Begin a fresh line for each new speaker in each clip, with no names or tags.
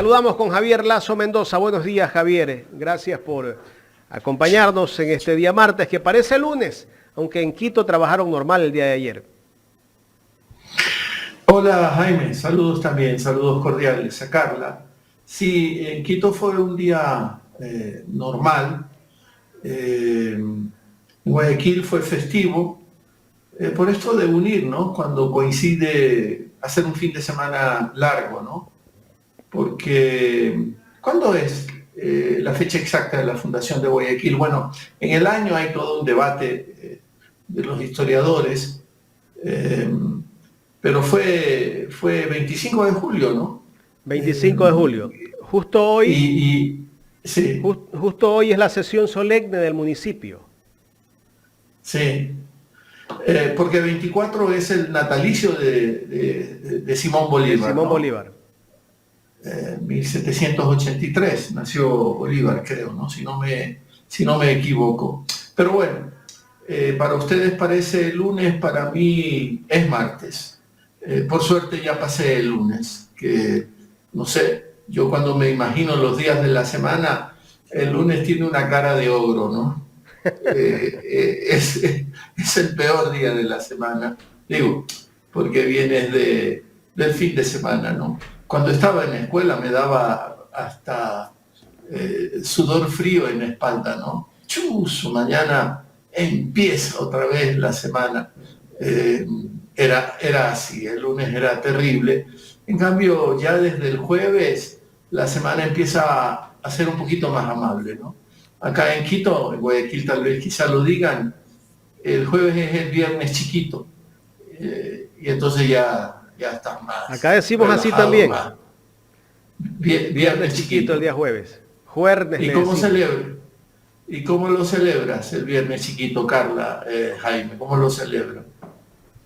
Saludamos con Javier Lazo Mendoza. Buenos días, Javier. Gracias por acompañarnos en este día martes, que parece lunes, aunque en Quito trabajaron normal el día de ayer.
Hola Jaime, saludos también, saludos cordiales a Carla. Sí, en Quito fue un día normal. En Guayaquil fue festivo, por esto de unir, ¿no? Cuando coincide hacer un fin de semana largo, ¿no? Porque, ¿cuándo es la fecha exacta de la fundación de Guayaquil? Bueno, en el año hay todo un debate de los historiadores, pero fue 25 de julio, ¿no?
25 de julio. Justo hoy,
sí.
Justo hoy es la sesión solemne del municipio.
Sí. Porque 24 es el natalicio de Simón Bolívar.
De Simón
¿no?
Bolívar.
1783 nació Bolívar, creo, ¿no? Si no me equivoco. Pero bueno, para ustedes parece lunes, para mí es martes. Por suerte ya pasé el lunes, que no sé, yo cuando me imagino los días de la semana, el lunes tiene una cara de ogro, ¿no? Es el peor día de la semana, digo, porque vienes del fin de semana, ¿no? Cuando estaba en la escuela me daba hasta sudor frío en la espalda, ¿no? Chuzo, mañana empieza otra vez la semana. Era así, el lunes era terrible. En cambio, ya desde el jueves la semana empieza a ser un poquito más amable, ¿no? Acá en Quito, en Guayaquil tal vez quizá lo digan, el jueves es el viernes chiquito, y entonces ya estás más.
Acá decimos así también.
Viernes chiquito
el día jueves. Juernes.
¿Y cómo celebra? ¿Y cómo lo celebras el viernes chiquito, Carla, Jaime? ¿Cómo lo celebra?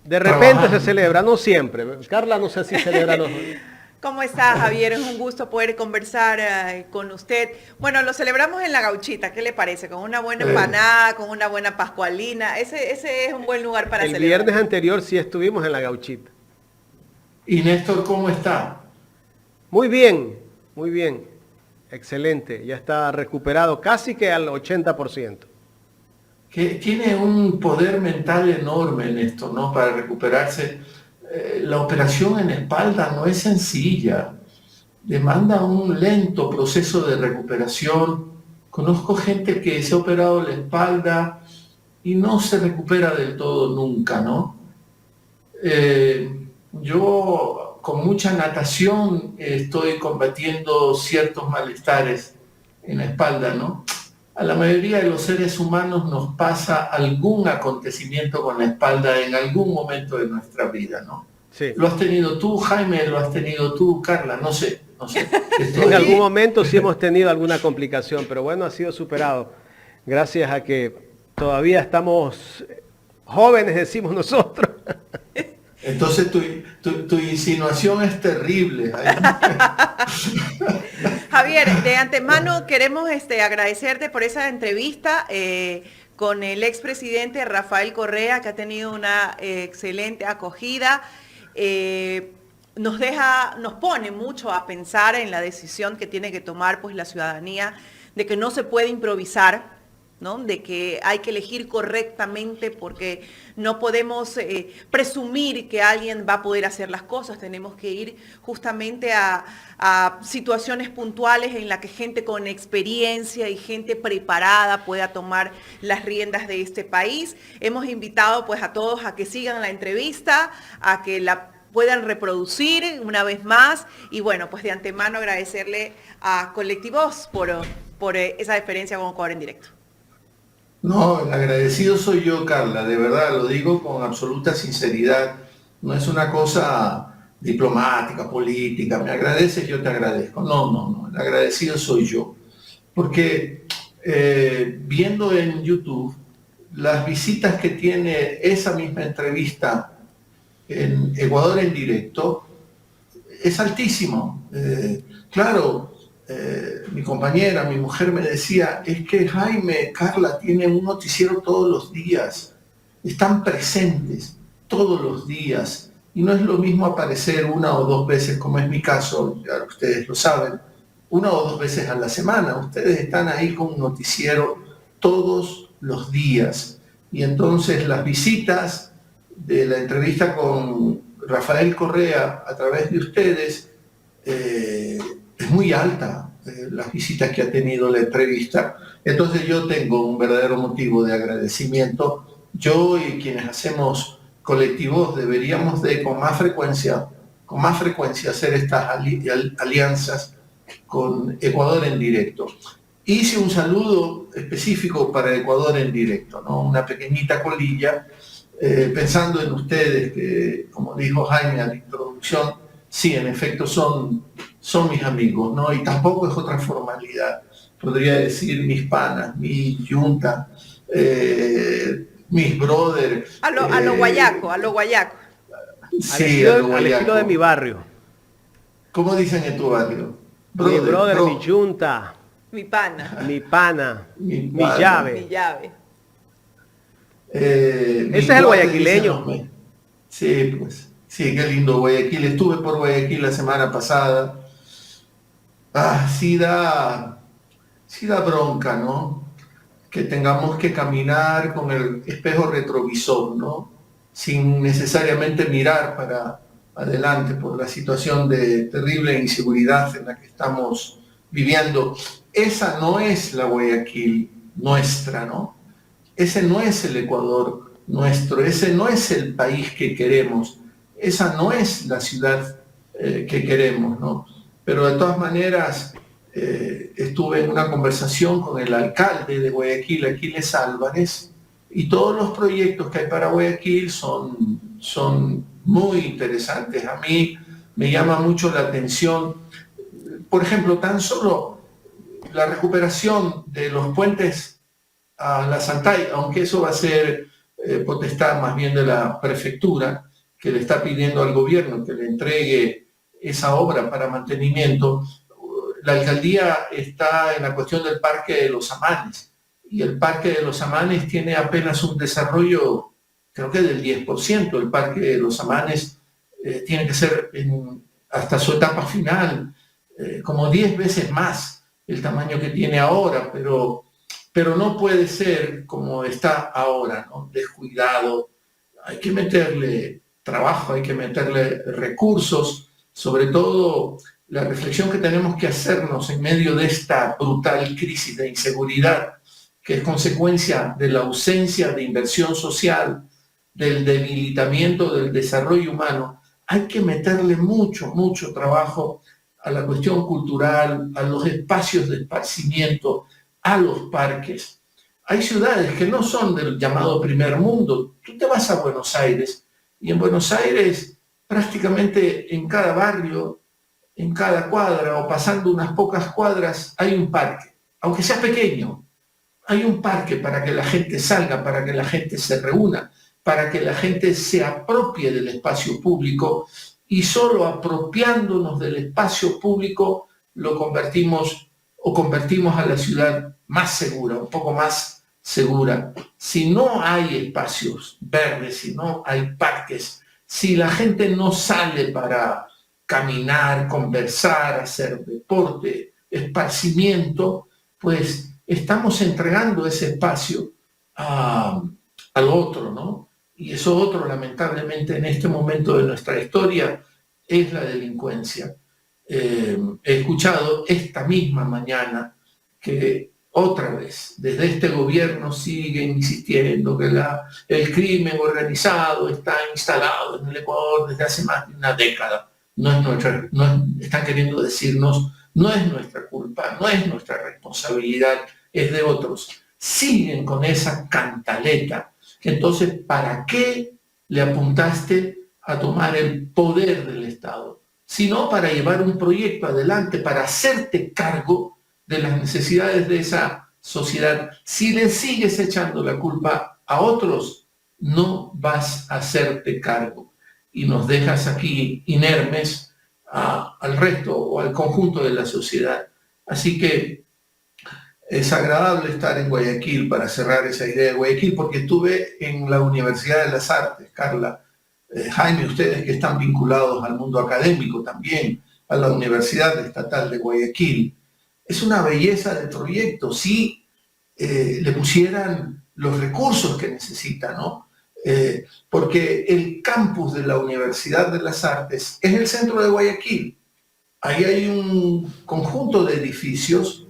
De repente se celebra, no siempre. Carla, no sé si celebra.
¿Cómo está, Javier? Es un gusto poder conversar con usted. Bueno, lo celebramos en La Gauchita, ¿qué le parece? Con una buena empanada, con una buena pascualina. Ese es un buen lugar para celebrar.
El viernes anterior sí estuvimos en La Gauchita.
¿Y Néstor cómo está?
Muy bien, muy bien. Excelente. Ya está recuperado casi que al 80%.
Que tiene un poder mental enorme, Néstor, ¿no? Para recuperarse. La operación en espalda no es sencilla, demanda un lento proceso de recuperación. Conozco gente que se ha operado la espalda y no se recupera del todo nunca, ¿no? Yo con mucha natación estoy combatiendo ciertos malestares en la espalda, ¿no? A la mayoría de los seres humanos nos pasa algún acontecimiento con la espalda en algún momento de nuestra vida, ¿no?
Sí.
¿Lo has tenido tú, Jaime? ¿Lo has tenido tú, Carla? No sé.
En algún momento sí hemos tenido alguna complicación, pero bueno, ha sido superado. Gracias a que todavía estamos jóvenes, decimos nosotros.
Entonces tu insinuación es terrible, Jaime.
Javier, de antemano queremos agradecerte por esa entrevista con el expresidente Rafael Correa, que ha tenido una excelente acogida. Nos pone mucho a pensar en la decisión que tiene que tomar pues la ciudadanía, de que no se puede improvisar, ¿no? De que hay que elegir correctamente, porque no podemos presumir que alguien va a poder hacer las cosas. Tenemos que ir justamente a situaciones puntuales en las que gente con experiencia y gente preparada pueda tomar las riendas de este país. Hemos invitado pues a todos a que sigan la entrevista, a que la puedan reproducir una vez más, y bueno, pues de antemano agradecerle a Colectivos por esa deferencia con Cobra en Directo.
No, el agradecido soy yo, Carla, de verdad, lo digo con absoluta sinceridad. No es una cosa diplomática, política, me agradeces, yo te agradezco. No, el agradecido soy yo. Porque viendo en YouTube las visitas que tiene esa misma entrevista en Ecuador en Directo, es altísimo. Claro, mi compañera, mi mujer me decía, es que Jaime, Carla tienen un noticiero todos los días, están presentes todos los días y no es lo mismo aparecer una o dos veces, como es mi caso, ya ustedes lo saben, una o dos veces a la semana. Ustedes están ahí con un noticiero todos los días. Y entonces las visitas de la entrevista con Rafael Correa a través de ustedes es muy alta, las visitas que ha tenido la entrevista. Entonces yo tengo un verdadero motivo de agradecimiento. Yo y quienes hacemos colectivos deberíamos de con más frecuencia hacer estas alianzas con Ecuador en directo. Hice un saludo específico para Ecuador en directo, ¿no? Una pequeñita colilla, pensando en ustedes, que como dijo Jaime a la introducción, sí, en efecto son mis amigos, ¿no? Y tampoco es otra formalidad. Podría decir mis panas, mi yunta, mis brothers.
A lo guayaco, a lo guayaco.
Sí,
al estilo de mi barrio.
¿Cómo dicen en tu barrio?
Mi brother, mi yunta.
Mi pana.
Mi pana. Mi
pana,
llave.
Mi llave.
Ese es el guayaquileño.
Sí, pues. Sí, qué lindo Guayaquil. Estuve por Guayaquil la semana pasada. Sí da bronca, ¿no? Que tengamos que caminar con el espejo retrovisor, ¿no? Sin necesariamente mirar para adelante por la situación de terrible inseguridad en la que estamos viviendo. Esa no es la Guayaquil nuestra, ¿no? Ese no es el Ecuador nuestro, ese no es el país que queremos, esa no es la ciudad que queremos, ¿no? Pero de todas maneras, estuve en una conversación con el alcalde de Guayaquil, Aquiles Álvarez, y todos los proyectos que hay para Guayaquil son muy interesantes. A mí me llama mucho la atención, por ejemplo, tan solo la recuperación de los puentes a la Santay, aunque eso va a ser potestad más bien de la prefectura, que le está pidiendo al gobierno que le entregue esa obra para mantenimiento. La alcaldía está en la cuestión del Parque de los Amanes, y el Parque de los Amanes tiene apenas un desarrollo, creo que del 10%. El Parque de los Amanes tiene que ser hasta su etapa final, como 10 veces más el tamaño que tiene ahora, pero no puede ser como está ahora, ¿no? Descuidado. Hay que meterle trabajo, hay que meterle recursos, sobre todo la reflexión que tenemos que hacernos en medio de esta brutal crisis de inseguridad, que es consecuencia de la ausencia de inversión social, del debilitamiento del desarrollo humano. Hay que meterle mucho trabajo a la cuestión cultural, a los espacios de esparcimiento, a los parques. Hay ciudades que no son del llamado primer mundo. Tú te vas a Buenos Aires y en Buenos Aires prácticamente en cada barrio, en cada cuadra o pasando unas pocas cuadras hay un parque, aunque sea pequeño. Hay un parque para que la gente salga, para que la gente se reúna, para que la gente se apropie del espacio público, y solo apropiándonos del espacio público lo convertimos a la ciudad más segura, un poco más segura. Si no hay espacios verdes, si no hay parques, si la gente no sale para caminar, conversar, hacer deporte, esparcimiento, pues estamos entregando ese espacio al otro, ¿no? Y eso otro, lamentablemente, en este momento de nuestra historia, es la delincuencia. He escuchado esta misma mañana que otra vez, desde este gobierno siguen insistiendo que el crimen organizado está instalado en el Ecuador desde hace más de una década. Están queriendo decirnos, no es nuestra culpa, no es nuestra responsabilidad, es de otros. Siguen con esa cantaleta. Entonces, ¿para qué le apuntaste a tomar el poder del Estado? Sino para llevar un proyecto adelante, para hacerte cargo de las necesidades de esa sociedad. Si le sigues echando la culpa a otros, no vas a hacerte cargo y nos dejas aquí inermes al resto o al conjunto de la sociedad. Así que es agradable estar en Guayaquil, para cerrar esa idea de Guayaquil, porque estuve en la Universidad de las Artes, Carla, Jaime, ustedes que están vinculados al mundo académico también, a la Universidad Estatal de Guayaquil, es una belleza de proyecto si le pusieran los recursos que necesita, ¿no? Porque el campus de la Universidad de las Artes es el centro de Guayaquil. Ahí hay un conjunto de edificios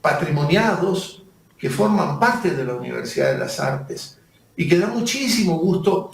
patrimoniados que forman parte de la Universidad de las Artes y que da muchísimo gusto.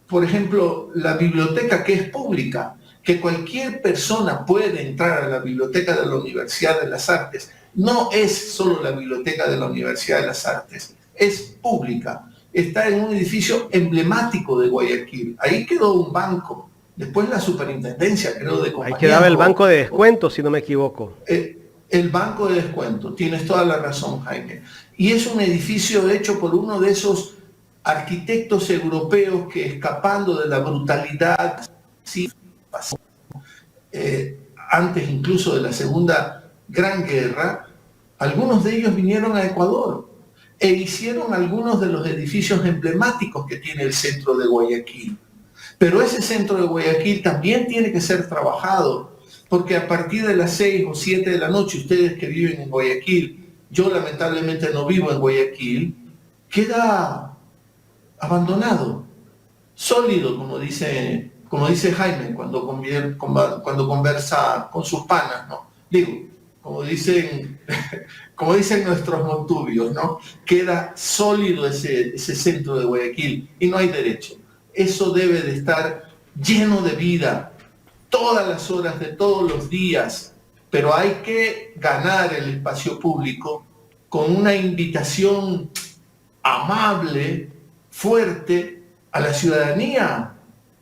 Por ejemplo, la biblioteca, que es pública, que cualquier persona puede entrar a la biblioteca de la Universidad de las Artes. No es solo la biblioteca de la Universidad de las Artes, es pública. Está en un edificio emblemático de Guayaquil. Ahí quedó un banco. Después la superintendencia, creo, de compañía.
Ahí quedaba el banco de descuento, si no me equivoco.
El banco de descuento, tienes toda la razón, Jaime. Y es un edificio hecho por uno de esos arquitectos europeos que, escapando de la brutalidad, sí, pasó, antes incluso de la Segunda Gran Guerra, algunos de ellos vinieron a Ecuador e hicieron algunos de los edificios emblemáticos que tiene el centro de Guayaquil. Pero ese centro de Guayaquil también tiene que ser trabajado, porque a partir de las 6 o 7 de la noche, ustedes que viven en Guayaquil, yo lamentablemente no vivo en Guayaquil, queda abandonado, sólido, como dice Jaime cuando conversa con sus panas, ¿no? Digo, como dicen nuestros montubios, ¿no? Queda sólido ese centro de Guayaquil y no hay derecho. Eso debe de estar lleno de vida todas las horas de todos los días, pero hay que ganar el espacio público con una invitación amable, fuerte a la ciudadanía,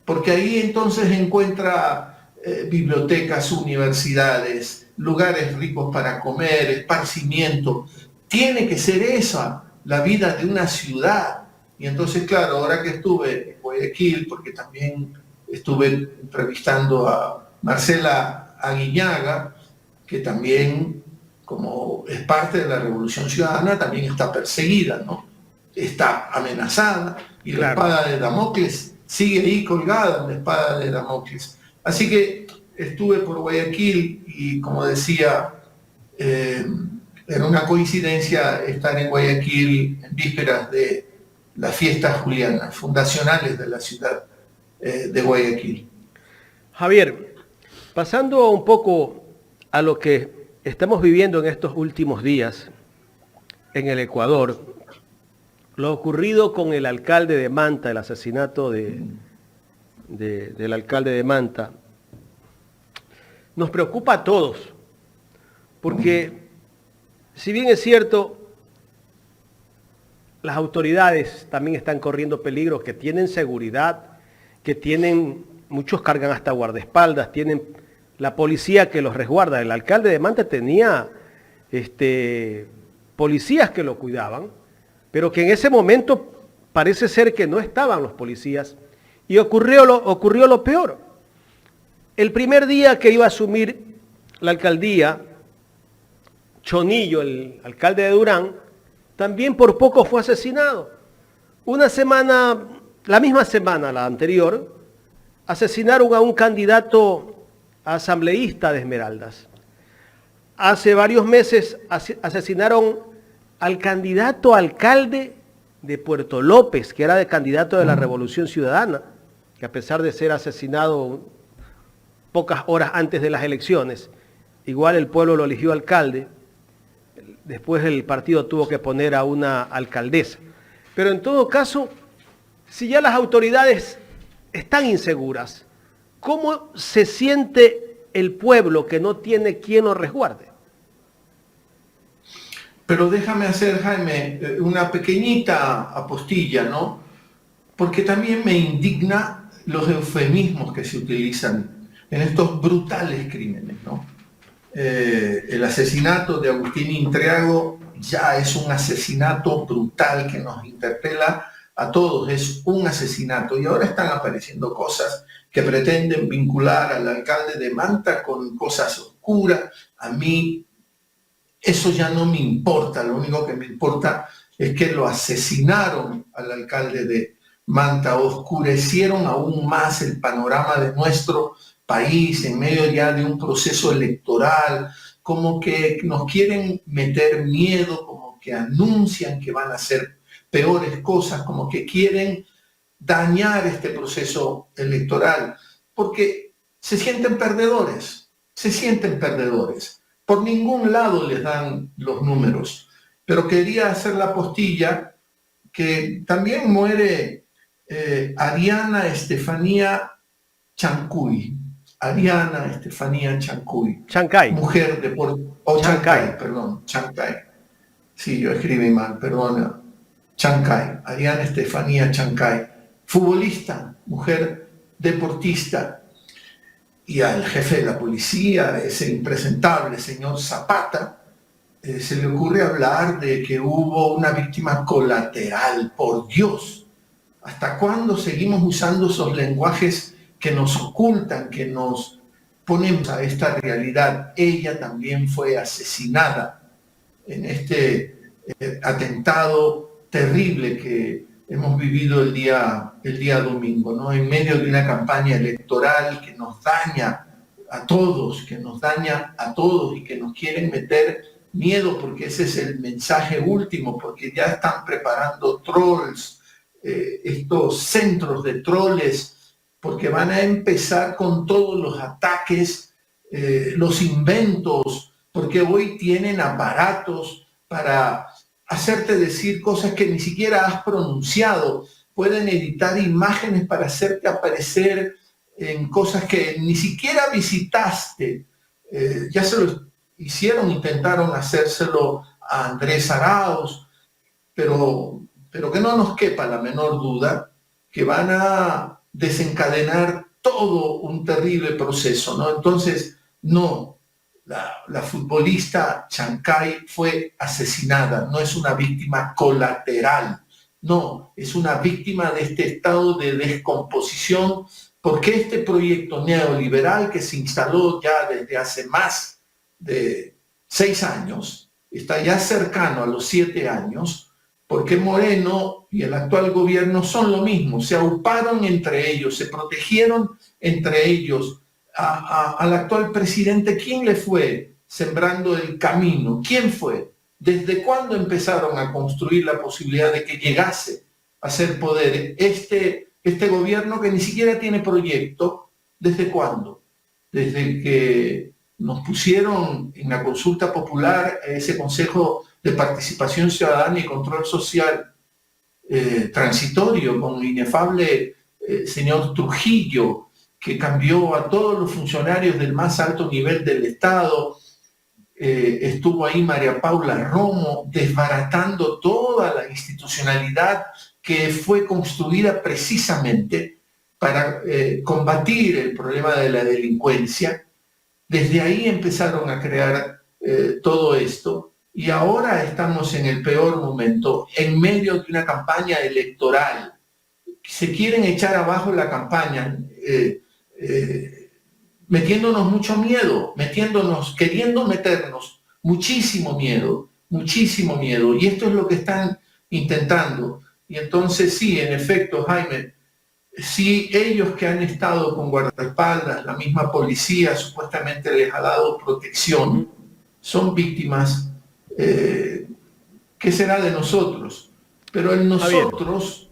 porque ahí entonces encuentra bibliotecas, universidades, lugares ricos para comer, esparcimiento. Tiene que ser esa la vida de una ciudad. Y entonces, claro, ahora que estuve en Guayaquil, porque también estuve entrevistando a Marcela Aguiñaga, que también, como es parte de la Revolución Ciudadana, también está perseguida, ¿no? Está amenazada y la espada de Damocles sigue ahí colgada, la espada de Damocles. Así que estuve por Guayaquil y, como decía, era una coincidencia estar en Guayaquil en vísperas de las fiestas julianas, fundacionales de la ciudad de Guayaquil.
Javier, pasando un poco a lo que estamos viviendo en estos últimos días en el Ecuador, lo ocurrido con el alcalde de Manta, el asesinato del alcalde de Manta, nos preocupa a todos, porque si bien es cierto, las autoridades también están corriendo peligro, que tienen seguridad, que tienen, muchos cargan hasta guardaespaldas, tienen la policía que los resguarda. El alcalde de Manta tenía policías que lo cuidaban, pero que en ese momento parece ser que no estaban los policías y ocurrió lo peor. El primer día que iba a asumir la alcaldía, Chonillo, el alcalde de Durán, también por poco fue asesinado. La misma semana, la anterior, asesinaron a un candidato asambleísta de Esmeraldas. Hace varios meses asesinaron al candidato alcalde de Puerto López, que era el candidato de la Revolución Ciudadana, que a pesar de ser asesinado pocas horas antes de las elecciones, igual el pueblo lo eligió alcalde. Después el partido tuvo que poner a una alcaldesa. Pero en todo caso, si ya las autoridades están inseguras, ¿cómo se siente el pueblo que no tiene quien lo resguarde?
Pero déjame hacer, Jaime, una pequeñita apostilla, ¿no? Porque también me indigna los eufemismos que se utilizan en estos brutales crímenes, ¿no? El asesinato de Agustín Intriago ya es un asesinato brutal que nos interpela a todos, es un asesinato. Y ahora están apareciendo cosas que pretenden vincular al alcalde de Manta con cosas oscuras. A mí eso ya no me importa, lo único que me importa es que lo asesinaron al alcalde de Manta, oscurecieron aún más el panorama de nuestro país en medio ya de un proceso electoral, como que nos quieren meter miedo, como que anuncian que van a hacer peores cosas, como que quieren dañar este proceso electoral, porque se sienten perdedores, se sienten perdedores. Por ningún lado les dan los números. Pero quería hacer la postilla que también muere Ariana Estefanía Chancuy. Ariana Estefanía Chancuy.
Chancay.
Mujer de Chancay, perdón, Chancay. Sí, yo escribí mal, perdona. Chancay, Ariana Estefanía Chancay. Futbolista, mujer deportista. Y al jefe de la policía, ese impresentable señor Zapata, se le ocurre hablar de que hubo una víctima colateral. Por Dios, ¿hasta cuándo seguimos usando esos lenguajes que nos ocultan, que nos ponen a esta realidad? Ella también fue asesinada en este atentado terrible que hemos vivido el día domingo, ¿no? En medio de una campaña electoral que nos daña a todos, y que nos quieren meter miedo, porque ese es el mensaje último, porque ya están preparando trolls, estos centros de troles, porque van a empezar con todos los ataques, los inventos, porque hoy tienen aparatos para hacerte decir cosas que ni siquiera has pronunciado. Pueden editar imágenes para hacerte aparecer en cosas que ni siquiera visitaste. Ya se lo hicieron, intentaron hacérselo a Andrés Arauz, pero que no nos quepa la menor duda que van a desencadenar todo un terrible proceso, ¿no? Entonces, no, la futbolista Chancay fue asesinada, no es una víctima colateral, no, es una víctima de este estado de descomposición, porque este proyecto neoliberal que se instaló ya desde hace más de 6 años, está ya cercano a los 7 años, porque Moreno y el actual gobierno son lo mismo, se auparon entre ellos, se protegieron entre ellos. Al actual presidente, ¿quién le fue sembrando el camino? ¿Quién fue? ¿Desde cuándo empezaron a construir la posibilidad de que llegase a ser poder este gobierno que ni siquiera tiene proyecto? ¿Desde cuándo? Desde que nos pusieron en la consulta popular ese Consejo de Participación Ciudadana y Control Social transitorio con el inefable señor Trujillo, que cambió a todos los funcionarios del más alto nivel del Estado. Estuvo ahí María Paula Romo desbaratando toda la institucionalidad que fue construida precisamente para combatir el problema de la delincuencia. Desde ahí empezaron a crear todo esto, y ahora estamos en el peor momento, en medio de una campaña electoral. Se quieren echar abajo la campaña, metiéndonos mucho miedo, queriendo meternos muchísimo miedo, y esto es lo que están intentando. Y entonces sí, en efecto, Jaime, si ellos que han estado con guardaespaldas, la misma policía supuestamente les ha dado protección, son víctimas, ¿qué será de nosotros? Pero en nosotros...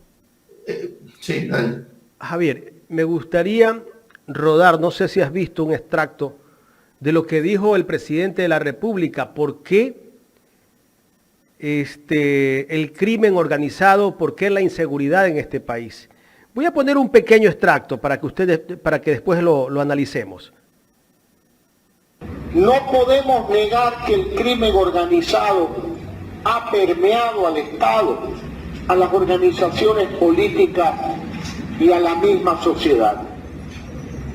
sí, dale.
Javier, me gustaría rodar, no sé si has visto un extracto de lo que dijo el presidente de la República, por qué el crimen organizado, por qué la inseguridad en este país. Voy a poner un pequeño extracto para que después lo analicemos.
No podemos negar que el crimen organizado ha permeado al Estado, a las organizaciones políticas y a la misma sociedad.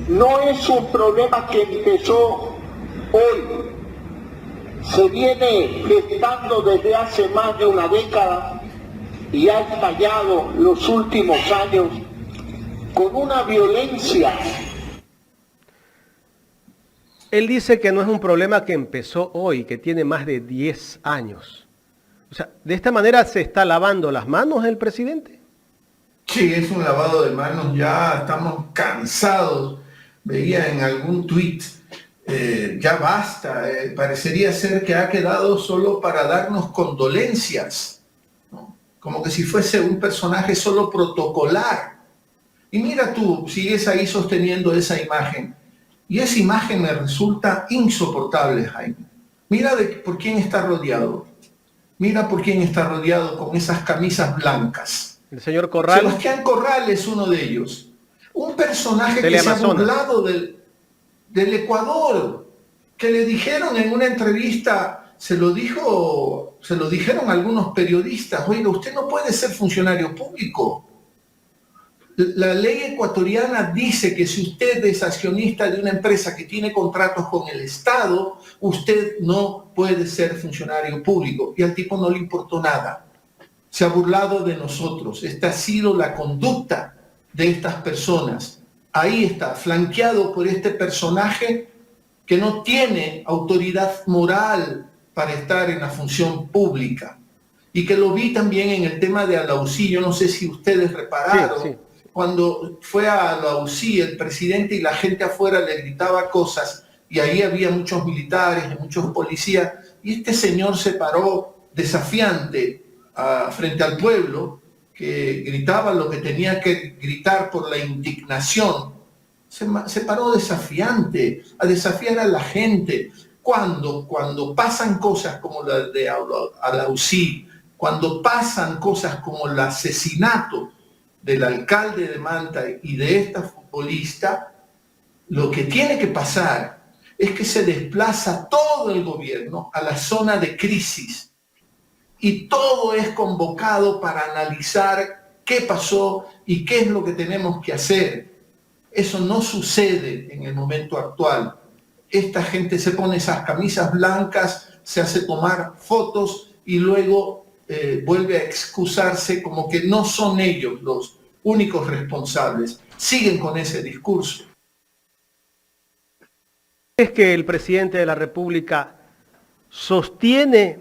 No es un problema que empezó hoy, se viene gestando desde hace más de una década y ha estallado los últimos años con una violencia.
Él dice que no es un problema que empezó hoy, que tiene más de 10 años. O sea, ¿de esta manera se está lavando las manos el presidente?
Sí, es un lavado de manos, ya estamos cansados. Veía en algún tuit, ya basta, parecería ser que ha quedado solo para darnos condolencias, ¿no? Como que si fuese un personaje solo protocolar. Y mira tú, sigues ahí sosteniendo esa imagen. Y esa imagen me resulta insoportable, Jaime. Mira por quién está rodeado. Mira por quién está rodeado con esas camisas blancas.
El señor Corral.
Sebastián Corral es uno de ellos. Un personaje que se ha burlado del Ecuador, que le dijeron en una entrevista, se lo dijeron algunos periodistas: oiga, usted no puede ser funcionario público. La ley ecuatoriana dice que si usted es accionista de una empresa que tiene contratos con el Estado, usted no puede ser funcionario público. Y al tipo no le importó nada. Se ha burlado de nosotros. Esta ha sido la conducta de estas personas. Ahí está, flanqueado por este personaje que no tiene autoridad moral para estar en la función pública. Y que lo vi también en el tema de Alauzí. Yo no sé si ustedes repararon. Sí. Cuando fue a la UCI, el presidente y la gente afuera le gritaba cosas, y ahí había muchos militares y muchos policías, y este señor se paró desafiante frente al pueblo, que gritaba lo que tenía que gritar por la indignación. Se paró desafiante, a desafiar a la gente. Cuando pasan cosas como la de Alauzí, cuando pasan cosas como el asesinato del alcalde de Manta y de esta futbolista, lo que tiene que pasar es que se desplaza todo el gobierno a la zona de crisis y todo es convocado para analizar qué pasó y qué es lo que tenemos que hacer. Eso no sucede en el momento actual. Esta gente se pone esas camisas blancas, se hace tomar fotos y luego vuelve a excusarse como que no son ellos los únicos responsables. Siguen con ese discurso.
Es que el presidente de la República sostiene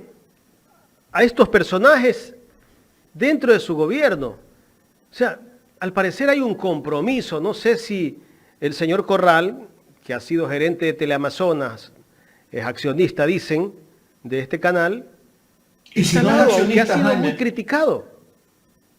a estos personajes dentro de su gobierno. O sea, al parecer hay un compromiso. No sé si el señor Corral, que ha sido gerente de Teleamazonas, es accionista, dicen, de este canal,
y si no es accionista,
ha sido muy criticado.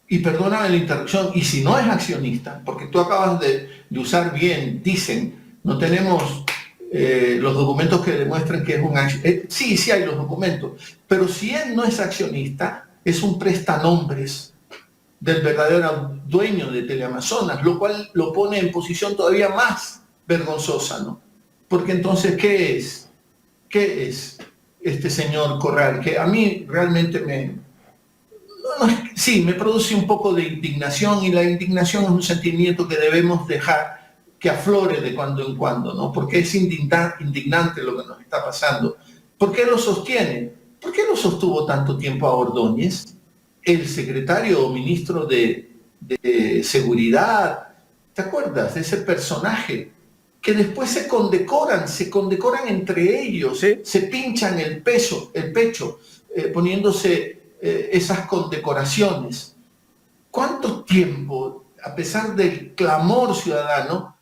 Y perdóname la interrupción, y si no es accionista, porque tú acabas de usar bien, dicen, no tenemos los documentos que demuestran que es un accionista. Sí hay los documentos, pero si él no es accionista, es un prestanombres del verdadero dueño de Teleamazonas, lo cual lo pone en posición todavía más vergonzosa, ¿no? Porque entonces, ¿qué es? ¿Qué es este señor Corral? Que a mí realmente sí, me produce un poco de indignación, y la indignación es un sentimiento que debemos dejar que aflore de cuando en cuando, ¿no? Porque es indignante lo que nos está pasando. ¿Por qué lo sostiene? ¿Por qué lo sostuvo tanto tiempo a Ordóñez, el secretario o ministro de Seguridad? ¿Te acuerdas de ese personaje? Que después se condecoran entre ellos, ¿sí? Se pinchan el pecho, poniéndose esas condecoraciones. ¿Cuánto tiempo, a pesar del clamor ciudadano,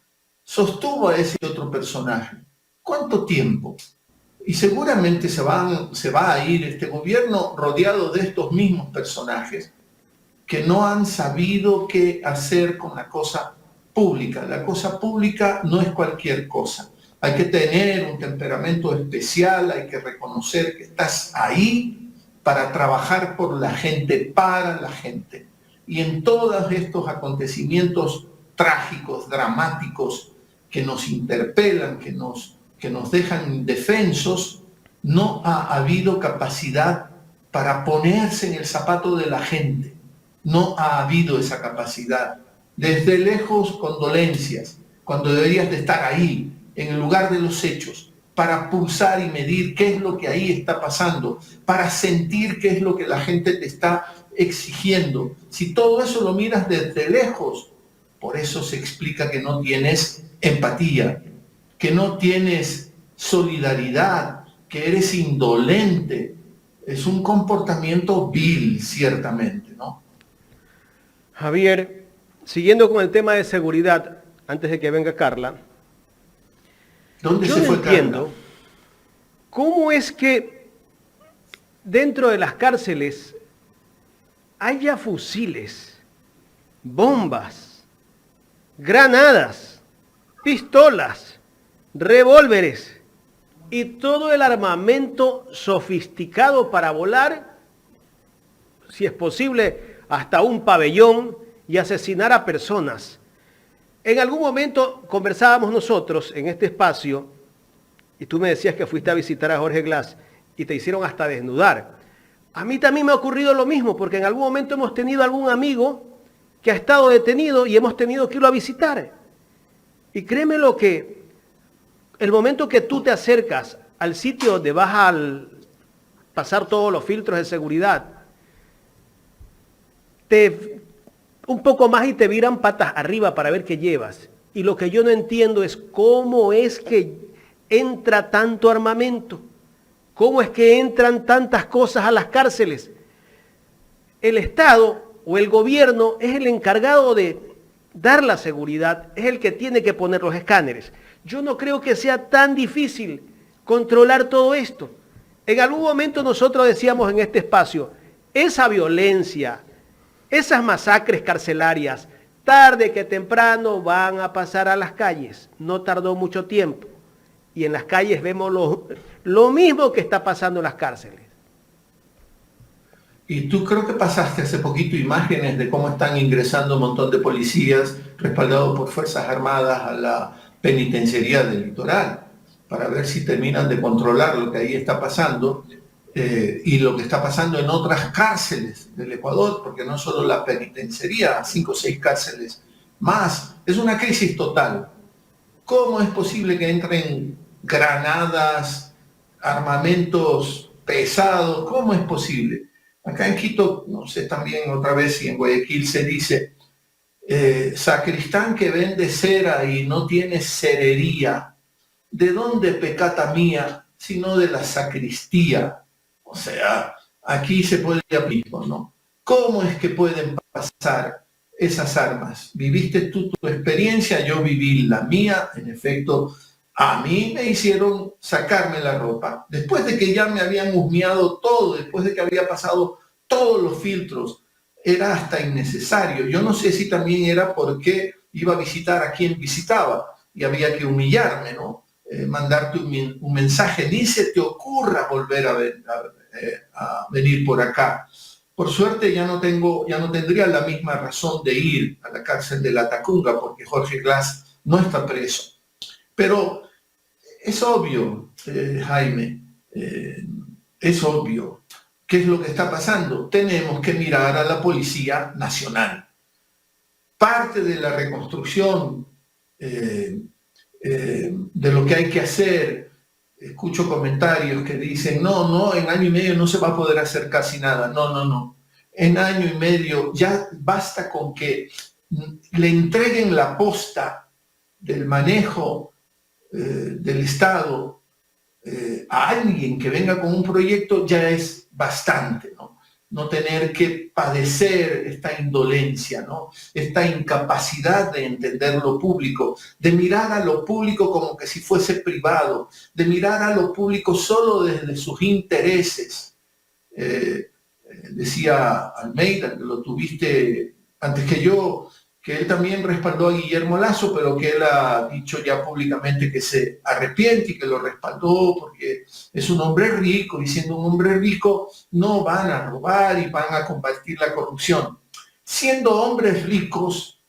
sostuvo a ese otro personaje? ¿Cuánto tiempo? Y seguramente se va a ir este gobierno rodeado de estos mismos personajes que no han sabido qué hacer con la cosa pública. La cosa pública no es cualquier cosa. Hay que tener un temperamento especial, hay que reconocer que estás ahí para trabajar por la gente, para la gente. Y en todos estos acontecimientos trágicos, dramáticos, que nos interpelan, que nos dejan indefensos, no ha habido capacidad para ponerse en el zapato de la gente. No ha habido esa capacidad. Desde lejos, condolencias, cuando deberías de estar ahí, en el lugar de los hechos, para pulsar y medir qué es lo que ahí está pasando, para sentir qué es lo que la gente te está exigiendo. Si todo eso lo miras desde lejos, por eso se explica que no tienes empatía, que no tienes solidaridad, que eres indolente. Es un comportamiento vil, ciertamente, ¿no?
Javier, siguiendo con el tema de seguridad, antes de que venga Carla,
¿Dónde
yo
se
no
fue
entiendo
Carla?
cómo es que dentro de las cárceles haya fusiles, bombas, granadas, pistolas, revólveres y todo el armamento sofisticado para volar, si es posible, hasta un pabellón y asesinar a personas. En algún momento conversábamos nosotros en este espacio y tú me decías que fuiste a visitar a Jorge Glass y te hicieron hasta desnudar. A mí también me ha ocurrido lo mismo, porque en algún momento hemos tenido algún amigo que ha estado detenido y hemos tenido que irlo a visitar. Y créeme lo que el momento que tú te acercas al sitio donde vas a pasar todos los filtros de seguridad, un poco más y te viran patas arriba para ver qué llevas. Y lo que yo no entiendo es cómo es que entra tanto armamento, cómo es que entran tantas cosas a las cárceles. El Estado o el gobierno es el encargado de dar la seguridad, es el que tiene que poner los escáneres. Yo no creo que sea tan difícil controlar todo esto. En algún momento nosotros decíamos en este espacio, esa violencia, esas masacres carcelarias, tarde que temprano van a pasar a las calles. No tardó mucho tiempo. Y en las calles vemos lo mismo que está pasando en las cárceles.
Y tú creo que pasaste hace poquito imágenes de cómo están ingresando un montón de policías respaldados por Fuerzas Armadas a la penitenciaría del litoral, para ver si terminan de controlar lo que ahí está pasando. Y lo que está pasando en otras cárceles del Ecuador, porque no solo la penitenciaría, 5 o 6 cárceles más, es una crisis total. ¿Cómo es posible que entren granadas, armamentos pesados? ¿Cómo es posible? Acá en Quito, no sé también otra vez si en Guayaquil se dice, sacristán que vende cera y no tiene cerería, ¿de dónde pecata mía, sino de la sacristía? O sea, aquí se puede aplicar, ¿no? ¿Cómo es que pueden pasar esas armas? ¿Viviste tú tu experiencia? Yo viví la mía. En efecto, a mí me hicieron sacarme la ropa. Después de que ya me habían husmeado todo, después de que había pasado todos los filtros, era hasta innecesario. Yo no sé si también era porque iba a visitar a quien visitaba y había que humillarme, ¿no? Mandarte un mensaje, ni se te ocurra volver a venir por acá. Por suerte ya no tendría la misma razón de ir a la cárcel de La Tacunga, porque Jorge Glass no está preso. Pero es obvio, Jaime, es obvio. ¿Qué es lo que está pasando? Tenemos que mirar a la Policía Nacional. Parte de la reconstrucción de lo que hay que hacer. Escucho comentarios que dicen, no, en año y medio no se va a poder hacer casi nada. No. En año y medio ya basta con que le entreguen la posta del manejo del Estado a alguien que venga con un proyecto, ya es bastante, ¿no? No tener que padecer esta indolencia, ¿no? Esta incapacidad de entender lo público, de mirar a lo público como que si fuese privado, de mirar a lo público solo desde sus intereses. Decía Almeida, que lo tuviste antes que yo, que él también respaldó a Guillermo Lasso, pero que él ha dicho ya públicamente que se arrepiente y que lo respaldó porque es un hombre rico, y siendo un hombre rico no van a robar y van a combatir la corrupción. Siendo hombres ricos,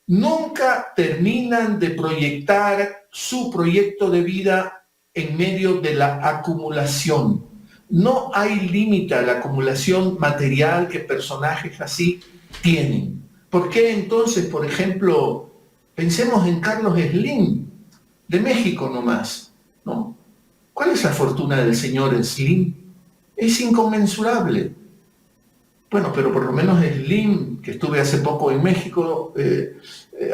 nunca terminan de proyectar su proyecto de vida en medio de la acumulación. No hay límite a la acumulación material que personajes así tienen. ¿Por qué entonces, por ejemplo, pensemos en Carlos Slim, de México nomás, ¿no? ¿Cuál es la fortuna del señor Slim? Es inconmensurable. Bueno, pero por lo menos Slim, que estuve hace poco en México,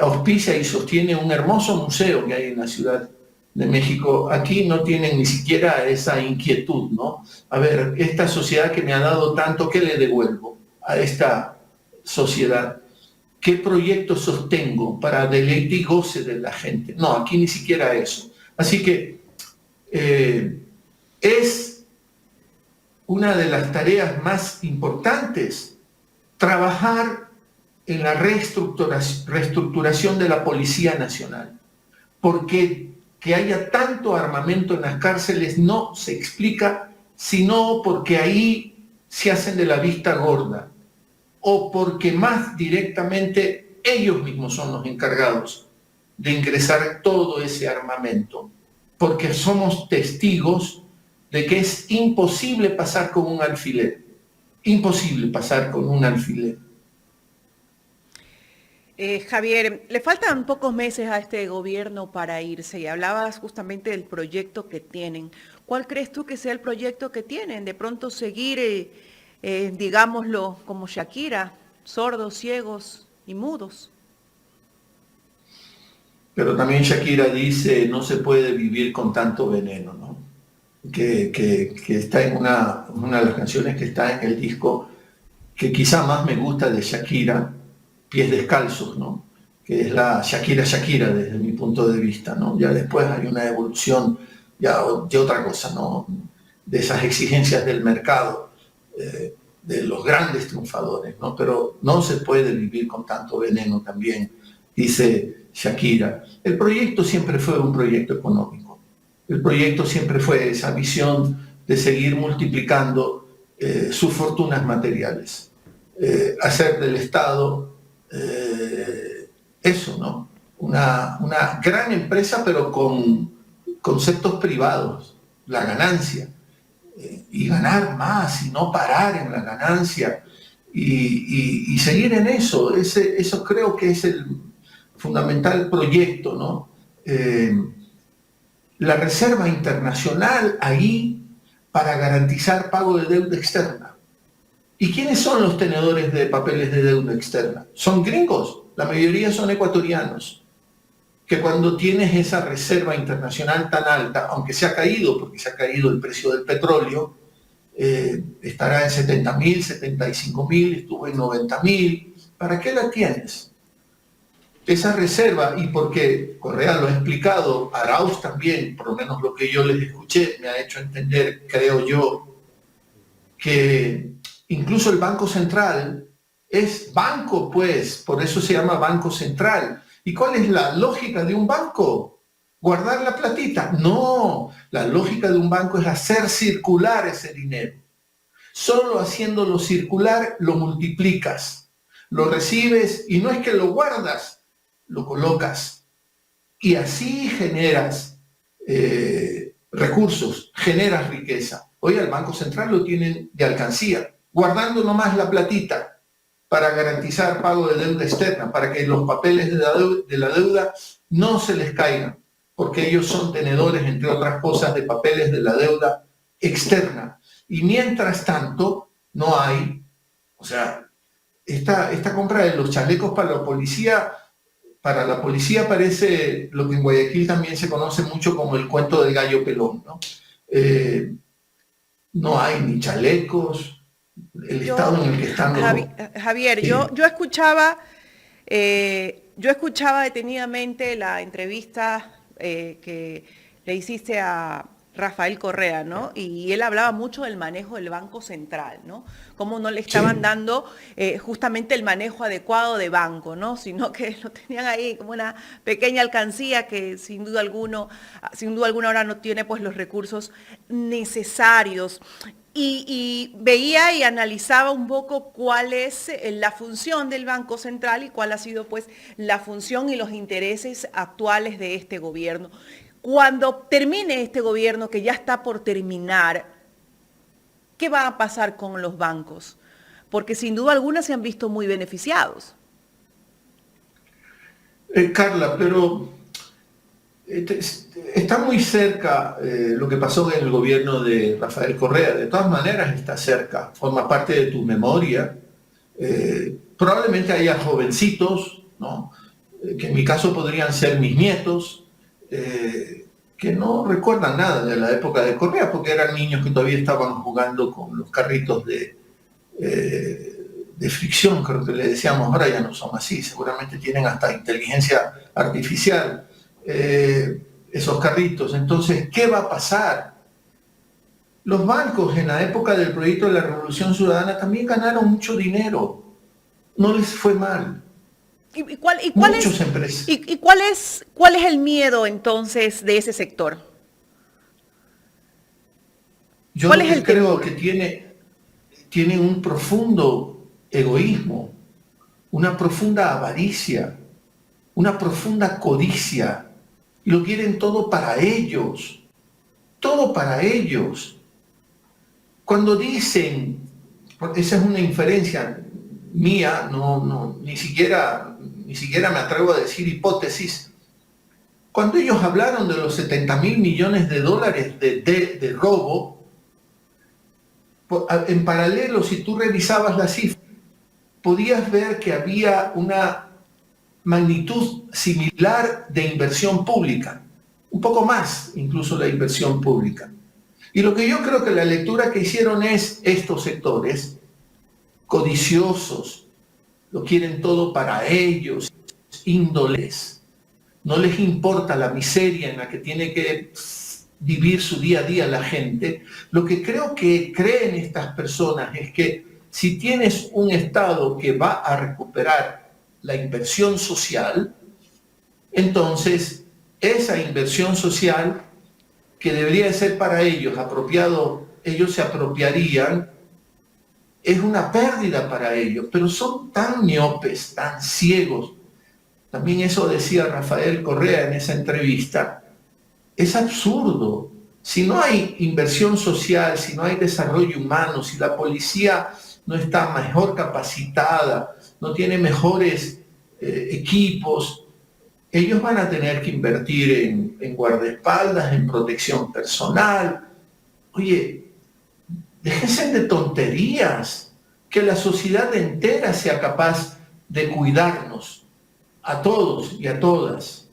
auspicia y sostiene un hermoso museo que hay en la Ciudad de México. Aquí no tienen ni siquiera esa inquietud, ¿no? A ver, esta sociedad que me ha dado tanto, ¿qué le devuelvo a esta sociedad? qué proyecto sostengo para deleite y goce de la gente. No, aquí ni siquiera eso. Así que es una de las tareas más importantes trabajar en la reestructuración de la Policía Nacional, porque que haya tanto armamento en las cárceles no se explica sino porque ahí se hacen de la vista gorda o porque más directamente ellos mismos son los encargados de ingresar todo ese armamento, porque somos testigos de que es imposible pasar con un alfiler, imposible pasar con un alfiler.
Javier, le faltan pocos meses a este gobierno para irse y hablabas justamente del proyecto que tienen. ¿Cuál crees tú que sea el proyecto que tienen? De pronto seguir, digámoslo, como Shakira, sordos, ciegos y mudos.
Pero también Shakira dice, no se puede vivir con tanto veneno, ¿no? Que está en una de las canciones que está en el disco que quizá más me gusta de Shakira, Pies Descalzos, ¿no? Que es la Shakira Shakira desde mi punto de vista, ¿no? Ya después hay una evolución ya de otra cosa, ¿no? De esas exigencias del mercado, de los grandes triunfadores, ¿no? Pero no se puede vivir con tanto veneno también, dice Shakira. El proyecto siempre fue un proyecto económico. El proyecto siempre fue esa visión de seguir multiplicando sus fortunas materiales. Hacer del Estado eso, ¿no? Una gran empresa, pero con conceptos privados, la ganancia, y ganar más y no parar en la ganancia y seguir en eso. Eso creo que es el fundamental proyecto, ¿no? La Reserva Internacional ahí para garantizar pago de deuda externa. ¿Y quiénes son los tenedores de papeles de deuda externa? Son gringos, la mayoría son ecuatorianos, que cuando tienes esa reserva internacional tan alta, aunque se ha caído, porque se ha caído el precio del petróleo, estará en 70.000, 75.000, estuvo en 90.000, ¿para qué la tienes? Esa reserva, y porque Correa lo ha explicado, Arauz también, por lo menos lo que yo les escuché, me ha hecho entender, creo yo, que incluso el Banco Central es banco, pues, por eso se llama Banco Central. ¿Y cuál es la lógica de un banco? ¿Guardar la platita? No, la lógica de un banco es hacer circular ese dinero. Solo haciéndolo circular lo multiplicas, lo recibes y no es que lo guardas, lo colocas. Y así generas recursos, generas riqueza. Hoy al Banco Central lo tienen de alcancía, guardando nomás la platita para garantizar pago de deuda externa, para que los papeles de la deuda no se les caigan, porque ellos son tenedores, entre otras cosas, de papeles de la deuda externa. Y mientras tanto, no hay, o sea, esta compra de los chalecos para la policía parece lo que en Guayaquil también se conoce mucho como el cuento del gallo pelón, ¿no? No hay ni chalecos, el estado en el que están los...
Javier, sí. yo escuchaba detenidamente la entrevista que le hiciste a Rafael Correa, ¿no? Y él hablaba mucho del manejo del Banco Central, ¿no? Cómo no le estaban dando justamente el manejo adecuado de banco, ¿no? Sino que lo tenían ahí como una pequeña alcancía que sin duda alguna ahora no tiene pues los recursos necesarios. Y veía y analizaba un poco cuál es la función del Banco Central y cuál ha sido pues la función y los intereses actuales de este gobierno. Cuando termine este gobierno, que ya está por terminar, ¿qué va a pasar con los bancos? Porque sin duda alguna se han visto muy beneficiados.
Carla, pero está muy cerca lo que pasó en el gobierno de Rafael Correa. De todas maneras está cerca, forma parte de tu memoria. Probablemente haya jovencitos, ¿no? Que en mi caso podrían ser mis nietos, que no recuerdan nada de la época de Correa, porque eran niños que todavía estaban jugando con los carritos de de fricción, creo que le decíamos, ahora ya no son así, seguramente tienen hasta inteligencia artificial, esos carritos. Entonces, ¿qué va a pasar? Los bancos en la época del proyecto de la Revolución Ciudadana también ganaron mucho dinero, no les fue mal.
¿Cuál es el miedo entonces de ese sector?
Yo creo que tiene un profundo egoísmo, una profunda avaricia, una profunda codicia, y lo quieren todo para ellos, todo para ellos. Cuando dicen, esa es una inferencia mía, ni siquiera me atrevo a decir hipótesis, cuando ellos hablaron de los 70.000 millones de dólares de robo, en paralelo, si tú revisabas la cifra, podías ver que había una magnitud similar de inversión pública, un poco más incluso la inversión pública. Y lo que yo creo que la lectura que hicieron es estos sectores codiciosos, lo quieren todo para ellos, índoles, no les importa la miseria en la que tiene que vivir su día a día la gente. Lo que creo que creen estas personas es que si tienes un Estado que va a recuperar la inversión social, entonces esa inversión social que debería ser para ellos apropiado, ellos se apropiarían, es una pérdida para ellos, pero son tan miopes, tan ciegos. También eso decía Rafael Correa en esa entrevista. Es absurdo. Si no hay inversión social, si no hay desarrollo humano, si la policía no está mejor capacitada, no tiene mejores equipos, ellos van a tener que invertir en guardaespaldas, en protección personal. Oye, déjense de tonterías, que la sociedad entera sea capaz de cuidarnos, a todos y a todas.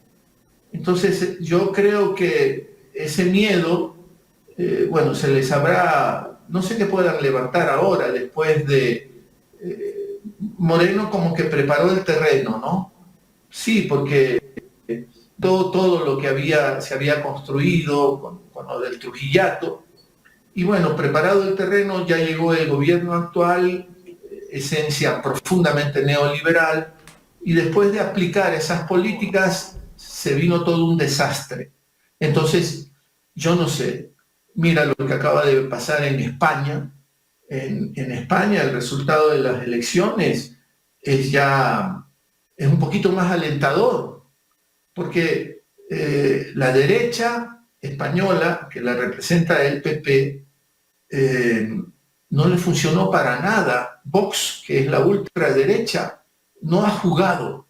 Entonces yo creo que ese miedo, se les habrá, no sé qué puedan levantar ahora, después de Moreno como que preparó el terreno, ¿no? Sí, porque todo lo que se había construido con lo del Trujillato, y bueno, preparado el terreno, ya llegó el gobierno actual, esencia profundamente neoliberal, y después de aplicar esas políticas se vino todo un desastre. Entonces, yo no sé, mira lo que acaba de pasar en España. En España el resultado de las elecciones es un poquito más alentador, porque la derecha española, que la representa el PP, no le funcionó para nada. Vox, que es la ultraderecha, no ha jugado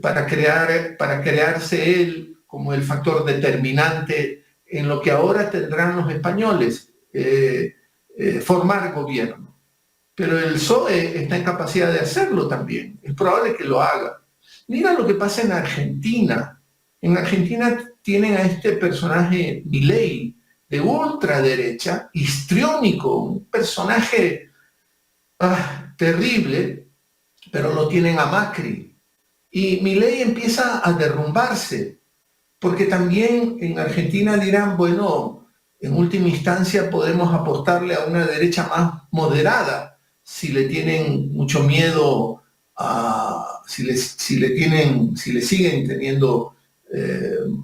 para crearse él como el factor determinante en lo que ahora tendrán los españoles, formar gobierno. Pero el PSOE está en capacidad de hacerlo también, es probable que lo haga. Mira lo que pasa en Argentina. En Argentina tienen a este personaje Milei, de ultraderecha, histriónico, un personaje terrible, pero lo tienen a Macri. Y Milei empieza a derrumbarse, porque también en Argentina dirán, bueno, en última instancia podemos apostarle a una derecha más moderada, si le tienen mucho miedo si le siguen teniendo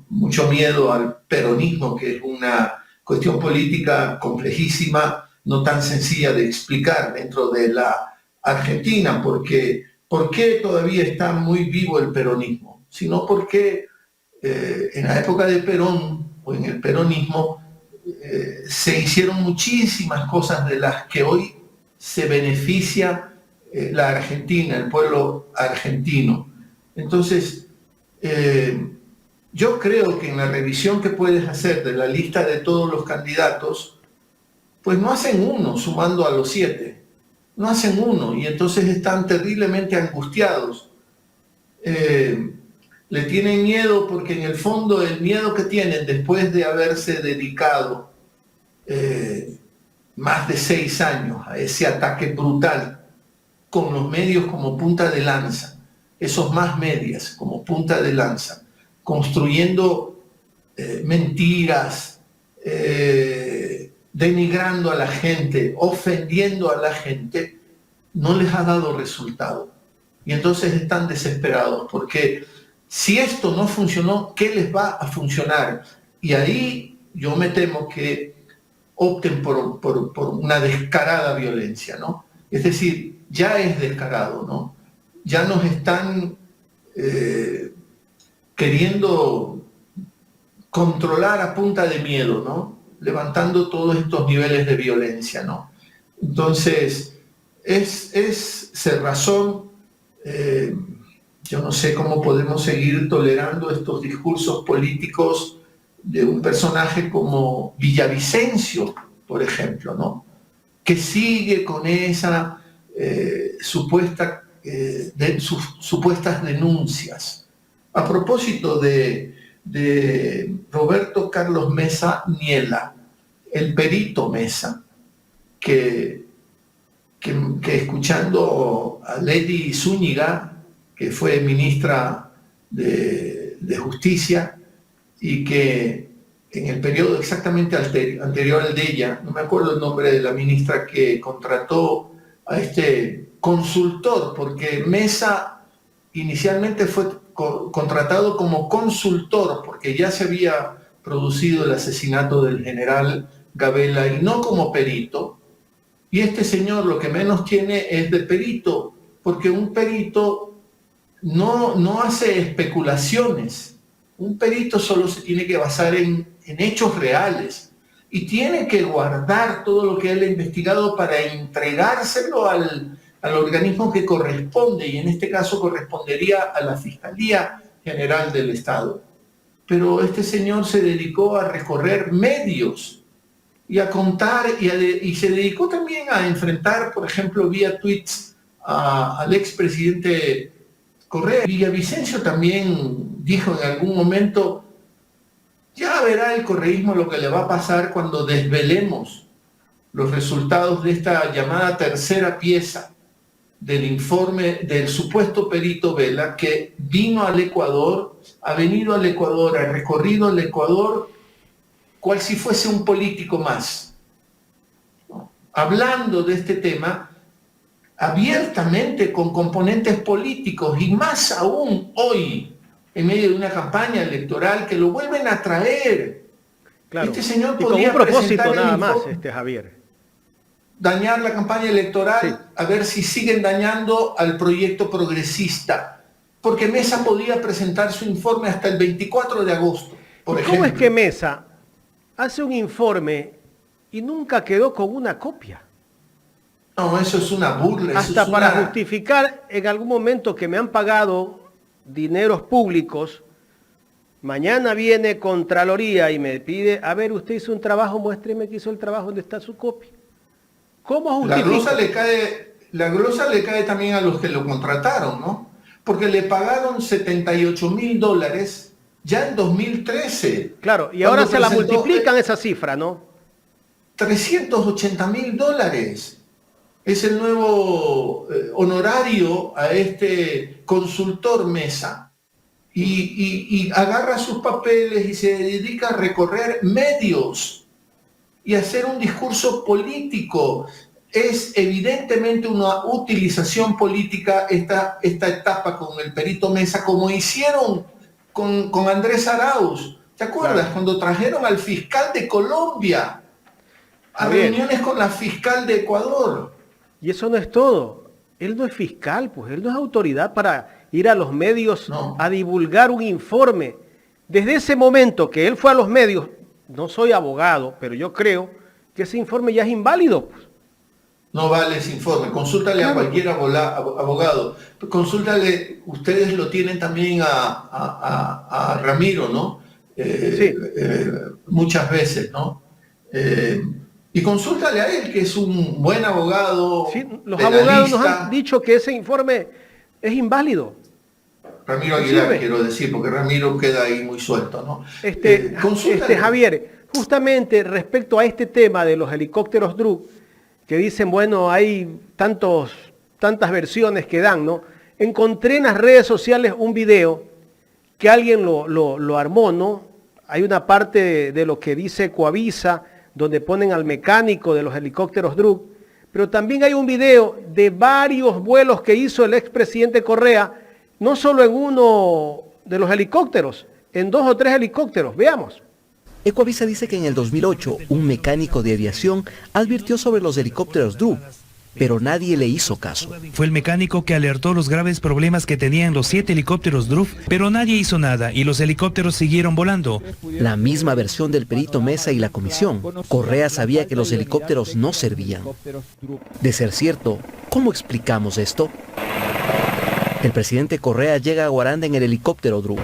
mucho miedo al peronismo, que es una cuestión política complejísima, no tan sencilla de explicar dentro de la Argentina, porque ¿por qué todavía está muy vivo el peronismo? Sino porque en la época de Perón, o en el peronismo, se hicieron muchísimas cosas de las que hoy se beneficia la Argentina, el pueblo argentino. Entonces, yo creo que en la revisión que puedes hacer de la lista de todos los candidatos, pues no hacen uno sumando a los 7, no hacen uno, y entonces están terriblemente angustiados. Le tienen miedo porque en el fondo el miedo que tienen después de haberse dedicado más de 6 años a ese ataque brutal con los medios como punta de lanza, esos más medias como punta de lanza, construyendo mentiras, denigrando a la gente, ofendiendo a la gente, no les ha dado resultado. Y entonces están desesperados, porque si esto no funcionó, ¿qué les va a funcionar? Y ahí yo me temo que opten por una descarada violencia, ¿no? Es decir, ya es descarado, ¿no? Ya nos están queriendo controlar a punta de miedo, ¿no? Levantando todos estos niveles de violencia, ¿no? Entonces, es cerrazón. Yo no sé cómo podemos seguir tolerando estos discursos políticos de un personaje como Villavicencio, por ejemplo, ¿no? Que sigue con esa supuestas denuncias. A propósito de Roberto Carlos Mesa Niela, el perito Mesa, que escuchando a Lady Zúñiga, que fue ministra de Justicia, y que en el periodo exactamente anterior al de ella, no me acuerdo el nombre de la ministra que contrató a este consultor, porque Mesa inicialmente fue contratado como consultor, porque ya se había producido el asesinato del general Gabela, y no como perito. Y este señor lo que menos tiene es de perito, porque un perito no hace especulaciones. Un perito solo se tiene que basar en hechos reales y tiene que guardar todo lo que él ha investigado para entregárselo al organismo que corresponde, y en este caso correspondería a la Fiscalía General del Estado. Pero este señor se dedicó a recorrer medios y a contar, y se dedicó también a enfrentar, por ejemplo, vía tweets al expresidente Correa. Villavicencio también dijo en algún momento: ya verá el correísmo lo que le va a pasar cuando desvelemos los resultados de esta llamada tercera pieza del informe del supuesto perito Vela, que vino al Ecuador, ha venido al Ecuador, ha recorrido el Ecuador cual si fuese un político más, ¿no? Hablando de este tema abiertamente con componentes políticos, y más aún hoy, en medio de una campaña electoral que lo vuelven a traer.
Claro.
Este señor
y con un propósito nada más, Javier.
Dañar la campaña electoral,
sí.
A ver si siguen dañando al proyecto progresista. Porque Mesa podía presentar su informe hasta el 24 de agosto, por ejemplo.
¿Cómo es que Mesa hace un informe y nunca quedó con una copia?
No, eso es una burla.
Hasta para justificar en algún momento que me han pagado dineros públicos, mañana viene Contraloría y me pide: a ver, usted hizo un trabajo, muéstreme que hizo el trabajo, ¿dónde está su copia? ¿Cómo justifica?
La glosa le cae también a los que lo contrataron, ¿no? Porque le pagaron $78,000 ya en 2013.
Claro, y ahora se la multiplican esa cifra, ¿no?
$380,000. Es el nuevo honorario a este consultor Mesa. Y agarra sus papeles y se dedica a recorrer medios y hacer un discurso político. Es evidentemente una utilización política esta etapa con el perito Mesa, como hicieron con Andrés Arauz. ¿Te acuerdas? Claro. Cuando trajeron al fiscal de Colombia a reuniones con la fiscal de Ecuador.
Y eso no es todo. Él no es fiscal, pues él no es autoridad para ir a los medios a divulgar un informe. Desde ese momento que él fue a los medios, no soy abogado, pero yo creo que ese informe ya es inválido. Pues.
No vale ese informe. Consúltale a cualquier abogado. Consúltale, ustedes lo tienen también a Ramiro, ¿no?
Sí.
Muchas veces, ¿no? Y consúltale a él, que es un buen abogado.
Sí, los abogados nos han dicho que ese informe es inválido.
Ramiro Aguilar, quiero decir, porque Ramiro queda ahí muy suelto, ¿no?
Javier, justamente respecto a este tema de los helicópteros Druk, que dicen, bueno, hay tantos tantas versiones que dan, ¿no? Encontré en las redes sociales un video que alguien lo armó, ¿no? Hay una parte de lo que dice Coavisa, donde ponen al mecánico de los helicópteros Drup, pero también hay un video de varios vuelos que hizo el expresidente Correa, no solo en uno de los helicópteros, en 2 o 3 helicópteros. Veamos.
Ecoavisa dice que en el 2008 un mecánico de aviación advirtió sobre los helicópteros Drup, pero nadie le hizo caso.
Fue el mecánico que alertó los graves problemas que tenían los 7 helicópteros Drup, pero nadie hizo nada y los helicópteros siguieron volando.
La misma versión del perito Mesa y la comisión. Correa sabía que los helicópteros no servían. De ser cierto, ¿cómo explicamos esto? El presidente Correa llega a Guaranda en el helicóptero Drup.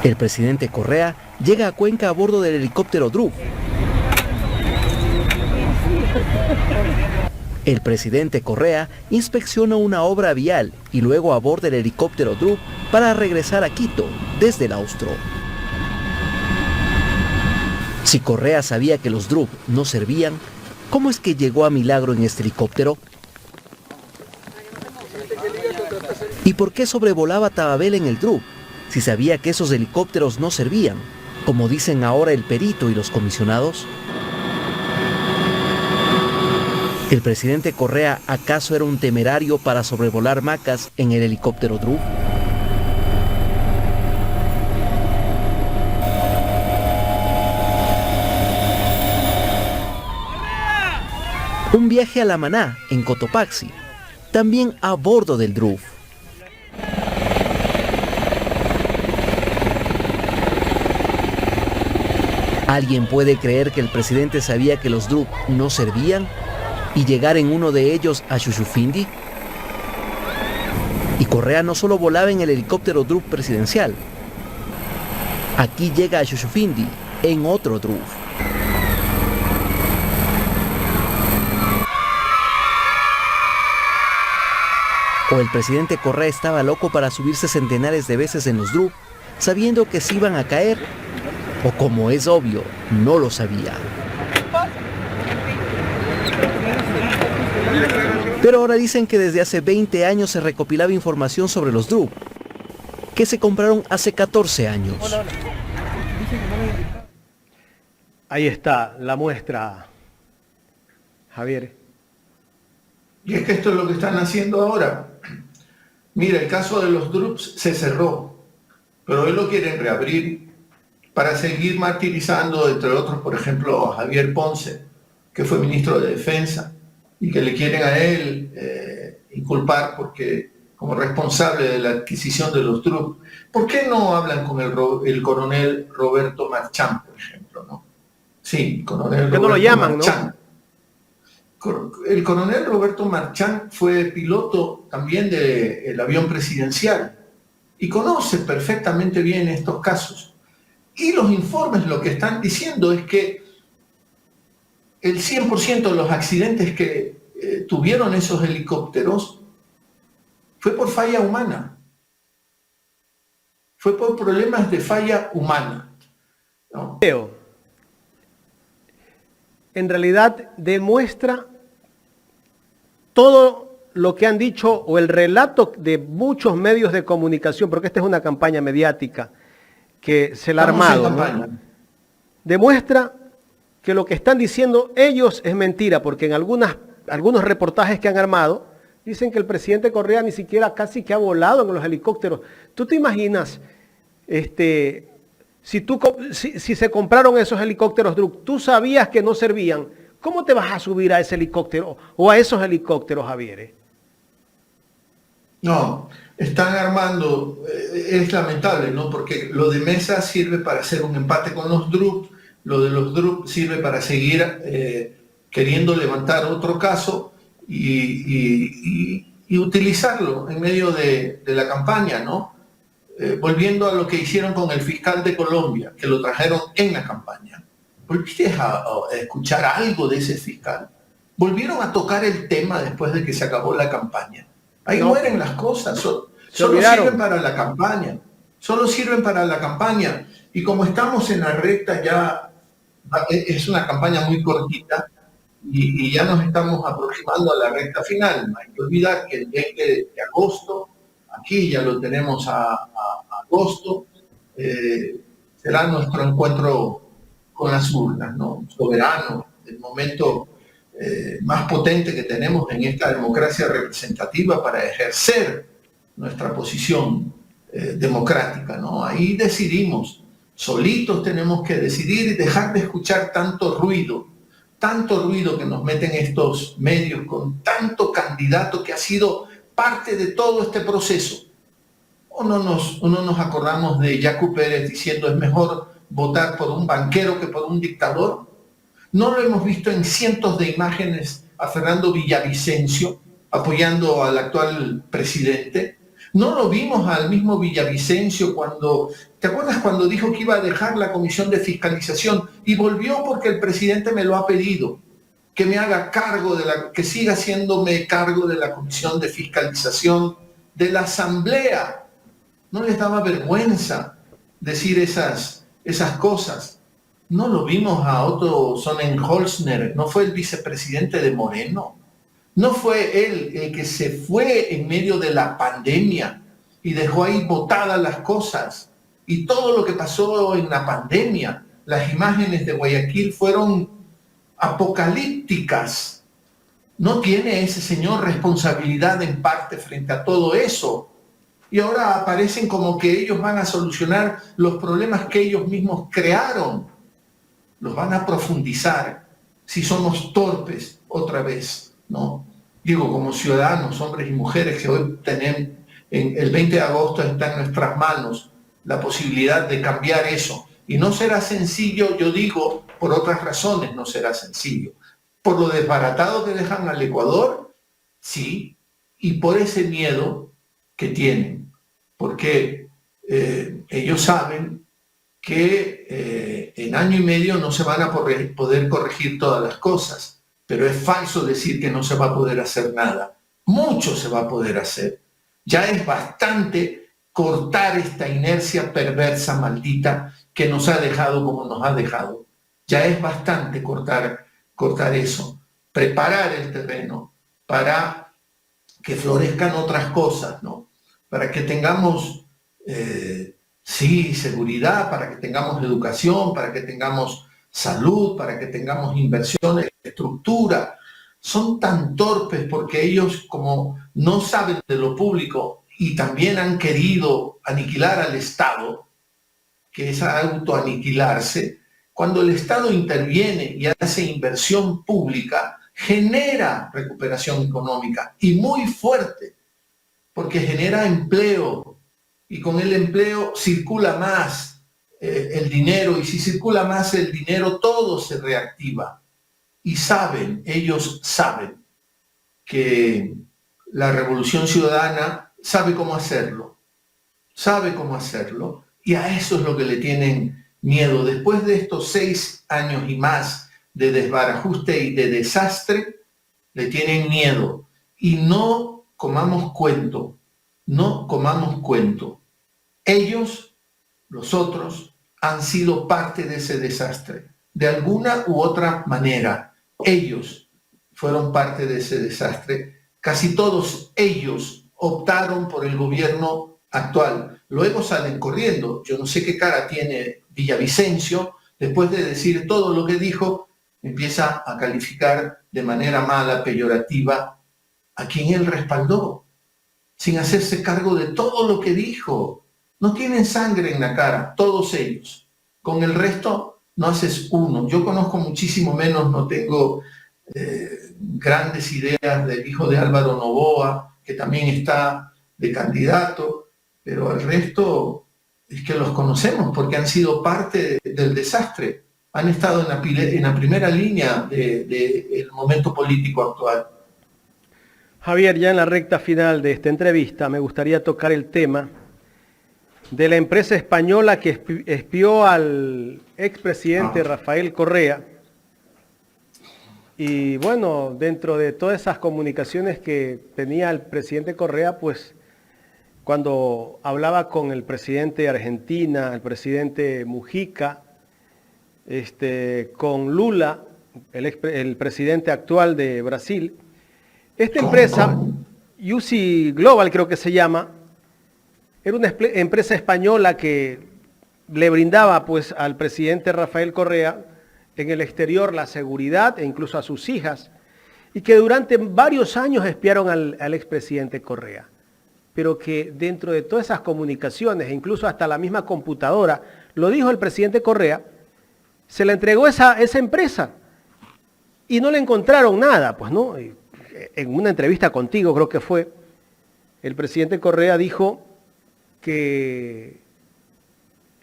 El presidente Correa llega a Cuenca a bordo del helicóptero Drup. El presidente Correa inspecciona una obra vial y luego aborda el helicóptero Drup para regresar a Quito desde el Austro. Si Correa sabía que los Drup no servían, ¿cómo es que llegó a Milagro en este helicóptero? ¿Y por qué sobrevolaba Tababel en el Drup si sabía que esos helicópteros no servían, como dicen ahora el perito y los comisionados? ¿El presidente Correa acaso era un temerario para sobrevolar Macas en el helicóptero Drup? Un viaje a La Maná, en Cotopaxi, también a bordo del Drup. ¿Alguien puede creer que el presidente sabía que los Drup no servían y llegar en uno de ellos a Shushufindi? Y Correa no solo volaba en el helicóptero Drup presidencial. Aquí llega a Shushufindi en otro Drup. O el presidente Correa estaba loco para subirse centenares de veces en los Drup, sabiendo que se iban a caer, o como es obvio, no lo sabía. Pero ahora dicen que desde hace 20 años se recopilaba información sobre los Drup, que se compraron hace 14 años.
Ahí está la muestra, Javier.
Y es que esto es lo que están haciendo ahora. Mira, el caso de los Drups se cerró, pero hoy lo quieren reabrir para seguir martirizando, entre otros, por ejemplo, a Javier Ponce, que fue ministro de Defensa, y que le quieren a él inculpar porque como responsable de la adquisición de los Drup. ¿Por qué no hablan con el coronel Roberto Marchán, por ejemplo? ¿No? Sí, coronel Roberto
no lo llaman,
Marchán.
¿no?
El coronel Roberto Marchán fue piloto también del avión presidencial y conoce perfectamente bien estos casos. Y los informes lo que están diciendo es que el 100% de los accidentes que tuvieron esos helicópteros fue por falla humana. Fue por problemas de falla humana, ¿no?
En realidad demuestra todo lo que han dicho o el relato de muchos medios de comunicación, porque esta es una campaña mediática que se la ha armado, ¿no? Demuestra que lo que están diciendo ellos es mentira, porque en algunos reportajes que han armado dicen que el presidente Correa ni siquiera casi que ha volado en los helicópteros. ¿Tú te imaginas, si se compraron esos helicópteros Drup, tú sabías que no servían, ¿cómo te vas a subir a ese helicóptero o a esos helicópteros, Javier?
No, están armando, es lamentable, ¿no? Porque lo de Mesa sirve para hacer un empate con los Drup, lo de los Drup sirve para seguir queriendo levantar otro caso y utilizarlo en medio de la campaña, ¿no? Volviendo a lo que hicieron con el fiscal de Colombia, que lo trajeron en la campaña. ¿Volviste a escuchar algo de ese fiscal? Volvieron a tocar el tema después de que se acabó la campaña. Ahí no mueren las cosas, solo sirven para la campaña. Solo sirven para la campaña. Y como estamos en la recta ya, es una campaña muy cortita, y ya nos estamos aproximando a la recta final. No hay que olvidar que el 20 de agosto, aquí ya lo tenemos a agosto, será nuestro encuentro con las urnas, ¿no? Soberano, el momento más potente que tenemos en esta democracia representativa para ejercer nuestra posición democrática, ¿no? Ahí decidimos, solitos tenemos que decidir y dejar de escuchar tanto ruido que nos meten estos medios con tanto candidato que ha sido parte de todo este proceso. ¿O no nos acordamos de Yacu Pérez diciendo es mejor votar por un banquero que por un dictador? ¿No lo hemos visto en cientos de imágenes a Fernando Villavicencio apoyando al actual presidente? ¿No lo vimos al mismo Villavicencio cuando, ¿te acuerdas cuando dijo que iba a dejar la comisión de fiscalización y volvió porque el presidente me lo ha pedido, que me haga cargo que siga haciéndome cargo de la comisión de fiscalización de la asamblea? ¿No les daba vergüenza decir esas cosas? ¿No lo vimos a Otto Sonnenholzner? ¿No fue el vicepresidente de Moreno? ¿No fue él el que se fue en medio de la pandemia y dejó ahí botadas las cosas? Y todo lo que pasó en la pandemia, las imágenes de Guayaquil fueron apocalípticas. ¿No tiene ese señor responsabilidad en parte frente a todo eso? Y ahora aparecen como que ellos van a solucionar los problemas que ellos mismos crearon. Los van a profundizar si somos torpes otra vez, ¿no? Digo, como ciudadanos, hombres y mujeres que hoy tenemos, el 20 de agosto está en nuestras manos la posibilidad de cambiar eso. Y no será sencillo, yo digo, por otras razones no será sencillo. Por lo desbaratado que dejan al Ecuador, sí, y por ese miedo que tienen. Porque ellos saben que en año y medio no se van a poder corregir todas las cosas. Pero es falso decir que no se va a poder hacer nada. Mucho se va a poder hacer. Ya es bastante cortar esta inercia perversa, maldita, que nos ha dejado como nos ha dejado. Ya es bastante cortar eso. Preparar el terreno para que florezcan otras cosas, ¿no? Para que tengamos, seguridad, para que tengamos educación, para que tengamos salud, para que tengamos inversiones, estructura. Son tan torpes porque ellos, como no saben de lo público y también han querido aniquilar al Estado, que es autoaniquilarse, cuando el Estado interviene y hace inversión pública, genera recuperación económica y muy fuerte, porque genera empleo y con el empleo circula más el dinero, y si circula más el dinero todo se reactiva. Y ellos saben que la Revolución Ciudadana sabe cómo hacerlo, y a eso es lo que le tienen miedo. Después de estos 6 años y más de desbarajuste y de desastre, le tienen miedo. Y no comamos cuento. Ellos, los otros, han sido parte de ese desastre. De alguna u otra manera, ellos fueron parte de ese desastre. Casi todos ellos optaron por el gobierno actual. Luego salen corriendo. Yo no sé qué cara tiene Villavicencio. Después de decir todo lo que dijo, empieza a calificar de manera mala, peyorativa, a quien él respaldó, sin hacerse cargo de todo lo que dijo. No tienen sangre en la cara, todos ellos. Con el resto no haces uno. Yo conozco muchísimo menos, no tengo grandes ideas del hijo de Álvaro Noboa, que también está de candidato, pero al resto es que los conocemos porque han sido parte del desastre. Han estado en la primera línea del momento político actual.
Javier, ya en la recta final de esta entrevista me gustaría tocar el tema de la empresa española que espió al expresidente Rafael Correa. Y bueno, dentro de todas esas comunicaciones que tenía el presidente Correa, pues cuando hablaba con el presidente de Argentina, el presidente Mujica, con Lula, el presidente actual de Brasil. Esta empresa, UC Global creo que se llama, era una empresa española que le brindaba pues al presidente Rafael Correa en el exterior la seguridad e incluso a sus hijas, y que durante varios años espiaron al expresidente Correa, pero que dentro de todas esas comunicaciones, e incluso hasta la misma computadora, lo dijo el presidente Correa, se le entregó esa empresa y no le encontraron nada, pues no. En una entrevista contigo creo que fue, el presidente Correa dijo que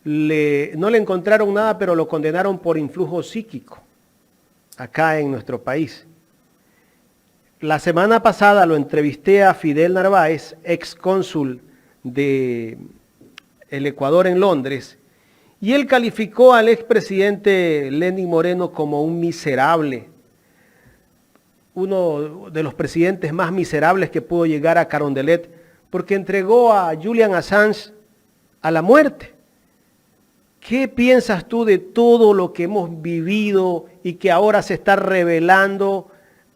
no le encontraron nada, pero lo condenaron por influjo psíquico acá en nuestro país. La semana pasada lo entrevisté a Fidel Narváez, ex cónsul del Ecuador en Londres, y él calificó al expresidente Lenín Moreno como un miserable, uno de los presidentes más miserables que pudo llegar a Carondelet, porque entregó a Julian Assange a la muerte. ¿Qué piensas tú de todo lo que hemos vivido y que ahora se está revelando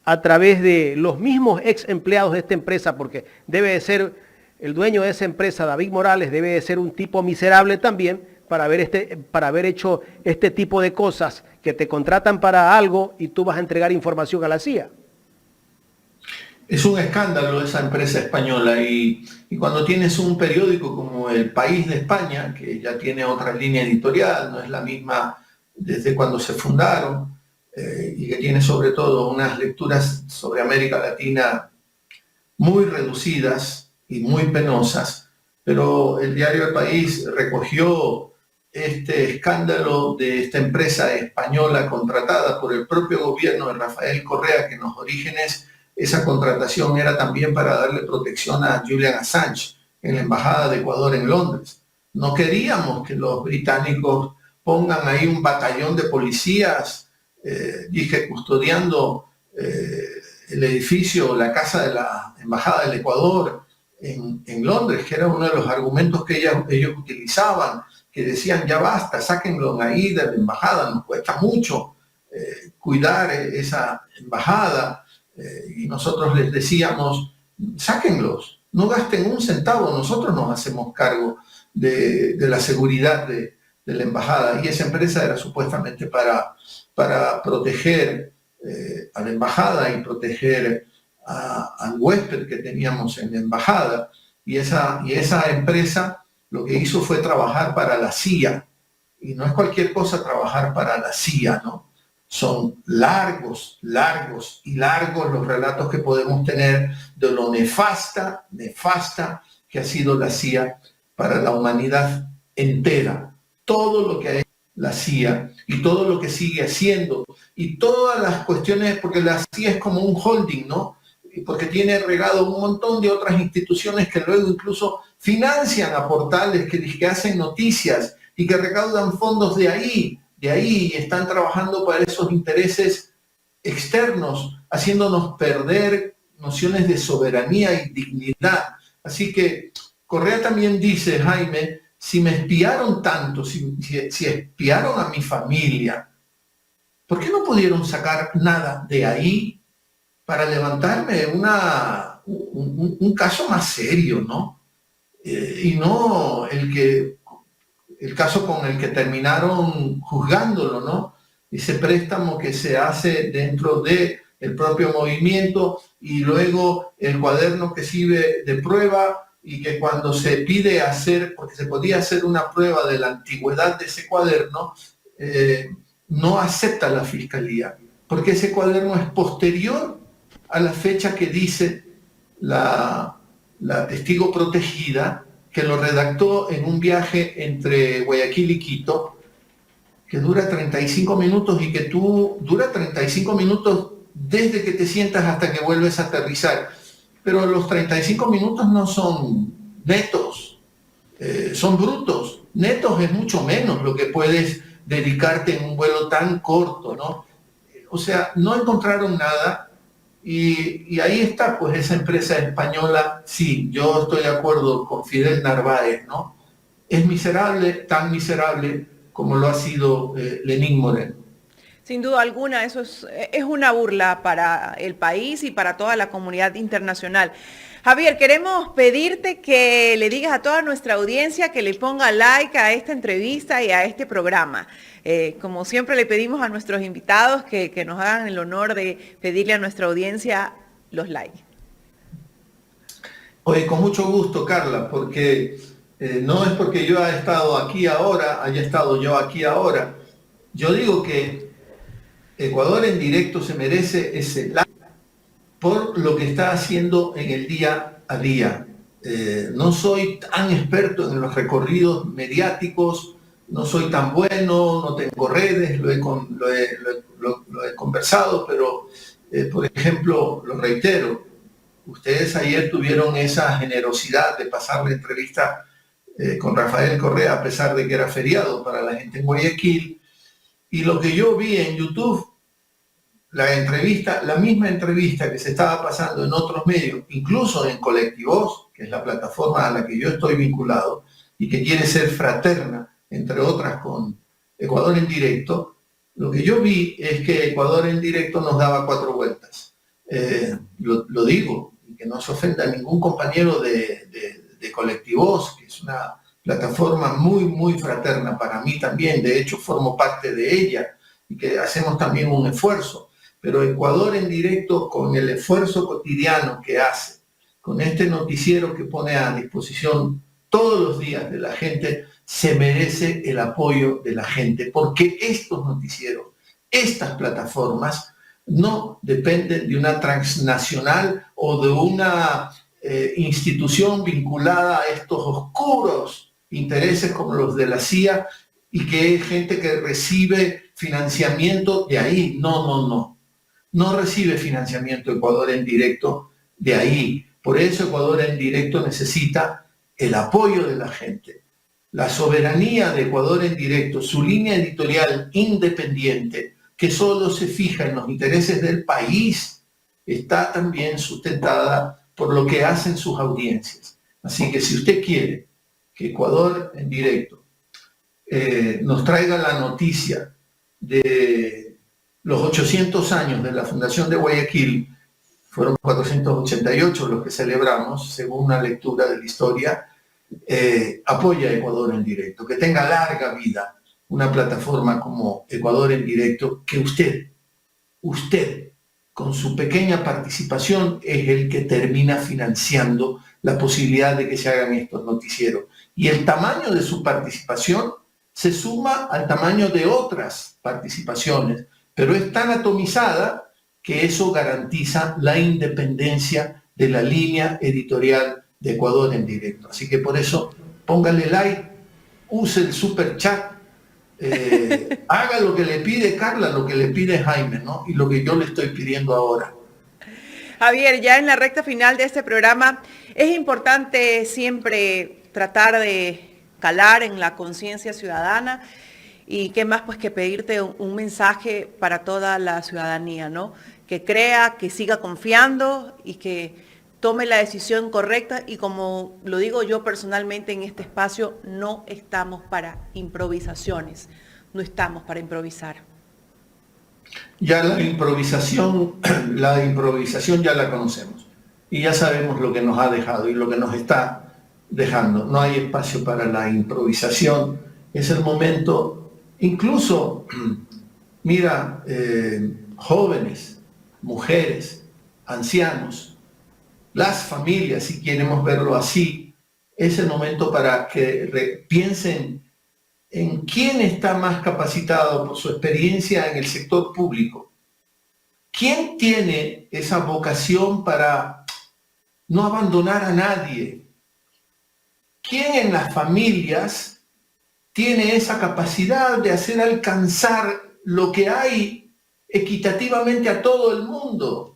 a través de los mismos ex empleados de esta empresa? Porque debe de ser el dueño de esa empresa, David Morales, debe de ser un tipo miserable también para haber hecho este tipo de cosas, que te contratan para algo y tú vas a entregar información a la CIA.
Es un escándalo esa empresa española, y cuando tienes un periódico como El País de España, que ya tiene otra línea editorial, no es la misma desde cuando se fundaron, y que tiene sobre todo unas lecturas sobre América Latina muy reducidas y muy penosas, pero el diario El País recogió este escándalo de esta empresa española contratada por el propio gobierno de Rafael Correa, que en los orígenes esa contratación era también para darle protección a Julian Assange en la Embajada de Ecuador en Londres. No queríamos que los británicos pongan ahí un batallón de policías, custodiando el edificio, la casa de la Embajada del Ecuador en Londres, que era uno de los argumentos que ellos utilizaban, que decían, ya basta, sáquenlo ahí de la embajada, nos cuesta mucho cuidar esa embajada. Y nosotros les decíamos, sáquenlos, no gasten un centavo, nosotros nos hacemos cargo de la seguridad de la embajada. Y esa empresa era supuestamente para proteger a la embajada y proteger al huésped que teníamos en la embajada. Y esa empresa lo que hizo fue trabajar para la CIA. Y no es cualquier cosa trabajar para la CIA, ¿no? Son largos los relatos que podemos tener de lo nefasta que ha sido la CIA para la humanidad entera. Todo lo que ha hecho la CIA y todo lo que sigue haciendo y todas las cuestiones, porque la CIA es como un holding, ¿no? Porque tiene regado un montón de otras instituciones que luego incluso financian a portales que hacen noticias y que recaudan fondos de ahí y están trabajando para esos intereses externos, haciéndonos perder nociones de soberanía y dignidad. Así que Correa también dice, Jaime, si me espiaron tanto, si espiaron a mi familia, ¿por qué no pudieron sacar nada de ahí para levantarme un caso más serio, ¿no? Y no el caso con el que terminaron juzgándolo, ¿no? Ese préstamo que se hace dentro del propio movimiento y luego el cuaderno que sirve de prueba y que cuando se pide hacer, porque se podía hacer una prueba de la antigüedad de ese cuaderno, no acepta la fiscalía, porque ese cuaderno es posterior a la fecha que dice la testigo protegida, que lo redactó en un viaje entre Guayaquil y Quito, que dura 35 minutos y que dura 35 minutos desde que te sientas hasta que vuelves a aterrizar. Pero los 35 minutos no son netos, son brutos. Netos es mucho menos lo que puedes dedicarte en un vuelo tan corto, ¿no? O sea, no encontraron nada. Y ahí está, pues, esa empresa española. Sí, yo estoy de acuerdo con Fidel Narváez, ¿no? Es miserable, tan miserable como lo ha sido Lenín Moreno.
Sin duda alguna, eso es una burla para el país y para toda la comunidad internacional. Javier, queremos pedirte que le digas a toda nuestra audiencia que le ponga like a esta entrevista y a este programa. Como siempre le pedimos a nuestros invitados que nos hagan el honor de pedirle a nuestra audiencia los likes.
Oye, con mucho gusto, Carla, porque no es porque yo haya estado aquí ahora. Yo digo que Ecuador en Directo se merece ese like por lo que está haciendo en el día a día. No soy tan experto en los recorridos mediáticos, no soy tan bueno, no tengo redes, lo he conversado, pero por ejemplo, lo reitero, ustedes ayer tuvieron esa generosidad de pasar la entrevista con Rafael Correa, a pesar de que era feriado para la gente en Guayaquil. Y lo que yo vi en YouTube, la misma entrevista que se estaba pasando en otros medios, incluso en Colectivos, que es la plataforma a la que yo estoy vinculado y que quiere ser fraterna, entre otras, con Ecuador en Directo, lo que yo vi es que Ecuador en Directo nos daba 4 vueltas. Lo digo, y que no se ofenda a ningún compañero de Colectivos, que es una plataforma muy, muy fraterna para mí también. De hecho, formo parte de ella y que hacemos también un esfuerzo. Pero Ecuador en Directo, con el esfuerzo cotidiano que hace, con este noticiero que pone a disposición todos los días de la gente, se merece el apoyo de la gente, porque estos noticieros, estas plataformas, no dependen de una transnacional o de una institución vinculada a estos oscuros intereses como los de la CIA, y que es gente que recibe financiamiento de ahí. No recibe financiamiento Ecuador en Directo de ahí. Por eso Ecuador en Directo necesita el apoyo de la gente. La soberanía de Ecuador en Directo, su línea editorial independiente, que solo se fija en los intereses del país, está también sustentada por lo que hacen sus audiencias. Así que si usted quiere que Ecuador en Directo nos traiga la noticia de los 800 años de la fundación de Guayaquil, fueron 488 los que celebramos, según una lectura de la historia, apoya a Ecuador en Directo, que tenga larga vida una plataforma como Ecuador en Directo, que usted, con su pequeña participación, es el que termina financiando la posibilidad de que se hagan estos noticieros. Y el tamaño de su participación se suma al tamaño de otras participaciones, pero es tan atomizada que eso garantiza la independencia de la línea editorial de Ecuador en Directo. Así que por eso, póngale like, use el super chat, haga lo que le pide Carla, lo que le pide Jaime, ¿no? Y lo que yo le estoy pidiendo ahora.
Javier, ya en la recta final de este programa, es importante siempre tratar de calar en la conciencia ciudadana, y qué más pues que pedirte un mensaje para toda la ciudadanía, ¿no? Que crea, que siga confiando y que tome la decisión correcta. Y como lo digo yo personalmente en este espacio, no estamos para improvisaciones, no estamos para improvisar.
Ya la improvisación ya la conocemos y ya sabemos lo que nos ha dejado y lo que nos está dejando. No hay espacio para la improvisación. Es el momento, incluso, mira, jóvenes, mujeres, ancianos, las familias, si queremos verlo así, es el momento para que piensen en quién está más capacitado por su experiencia en el sector público. ¿Quién tiene esa vocación para no abandonar a nadie? ¿Quién en las familias tiene esa capacidad de hacer alcanzar lo que hay equitativamente a todo el mundo?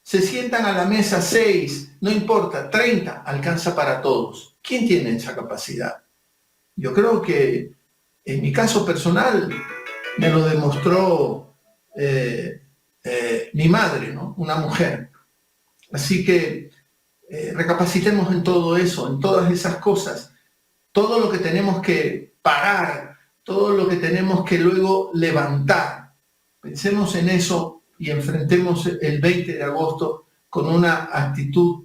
Se sientan a la mesa 6, no importa, 30, alcanza para todos. ¿Quién tiene esa capacidad? Yo creo que en mi caso personal me lo demostró mi madre, ¿no? Una mujer. Así que recapacitemos en todo eso, en todas esas cosas. Todo lo que tenemos que parar, todo lo que tenemos que luego levantar. Pensemos en eso y enfrentemos el 20 de agosto con una actitud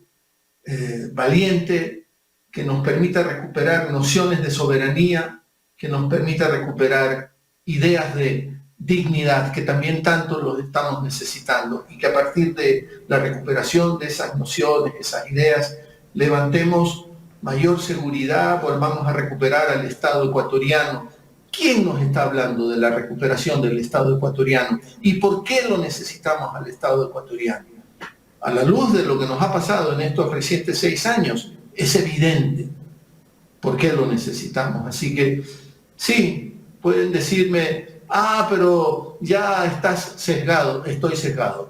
valiente que nos permita recuperar nociones de soberanía, que nos permita recuperar ideas de dignidad que también tanto los estamos necesitando, y que a partir de la recuperación de esas nociones, esas ideas, levantemos mayor seguridad, volvamos a recuperar al Estado ecuatoriano. ¿Quién nos está hablando de la recuperación del Estado ecuatoriano? ¿Y por qué lo necesitamos al Estado ecuatoriano? A la luz de lo que nos ha pasado en estos recientes 6 años, es evidente por qué lo necesitamos. Así que sí, pueden decirme, pero ya estás sesgado. Estoy sesgado.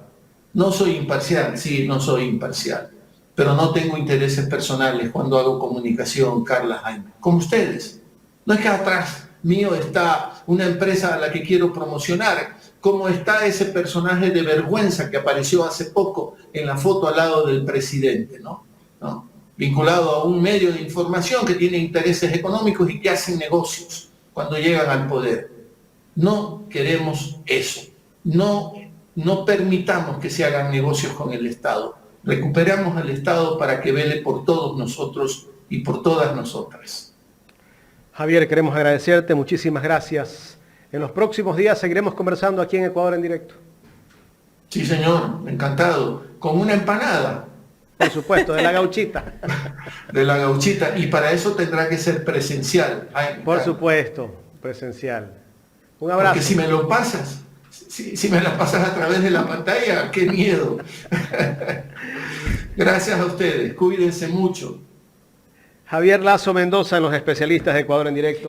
No soy imparcial, sí, no soy imparcial, pero no tengo intereses personales cuando hago comunicación, Carla, Jaime, como ustedes. No es que atrás mío está una empresa a la que quiero promocionar, como está ese personaje de vergüenza que apareció hace poco en la foto al lado del presidente, ¿no? Vinculado a un medio de información que tiene intereses económicos y que hacen negocios cuando llegan al poder. No queremos eso. No permitamos que se hagan negocios con el Estado. Recuperamos al Estado para que vele por todos nosotros y por todas nosotras.
Javier, queremos agradecerte, muchísimas gracias. En los próximos días seguiremos conversando aquí en Ecuador en directo. Sí, señor, encantado. Con una empanada. Por supuesto, de la gauchita. De la gauchita, y para eso tendrá que ser presencial. Por supuesto, presencial. Un abrazo. Porque si me lo pasas, si me la pasas a través de la pantalla, qué miedo. Gracias a ustedes, cuídense mucho. Javier Lazo Mendoza, en los especialistas de Ecuador en directo.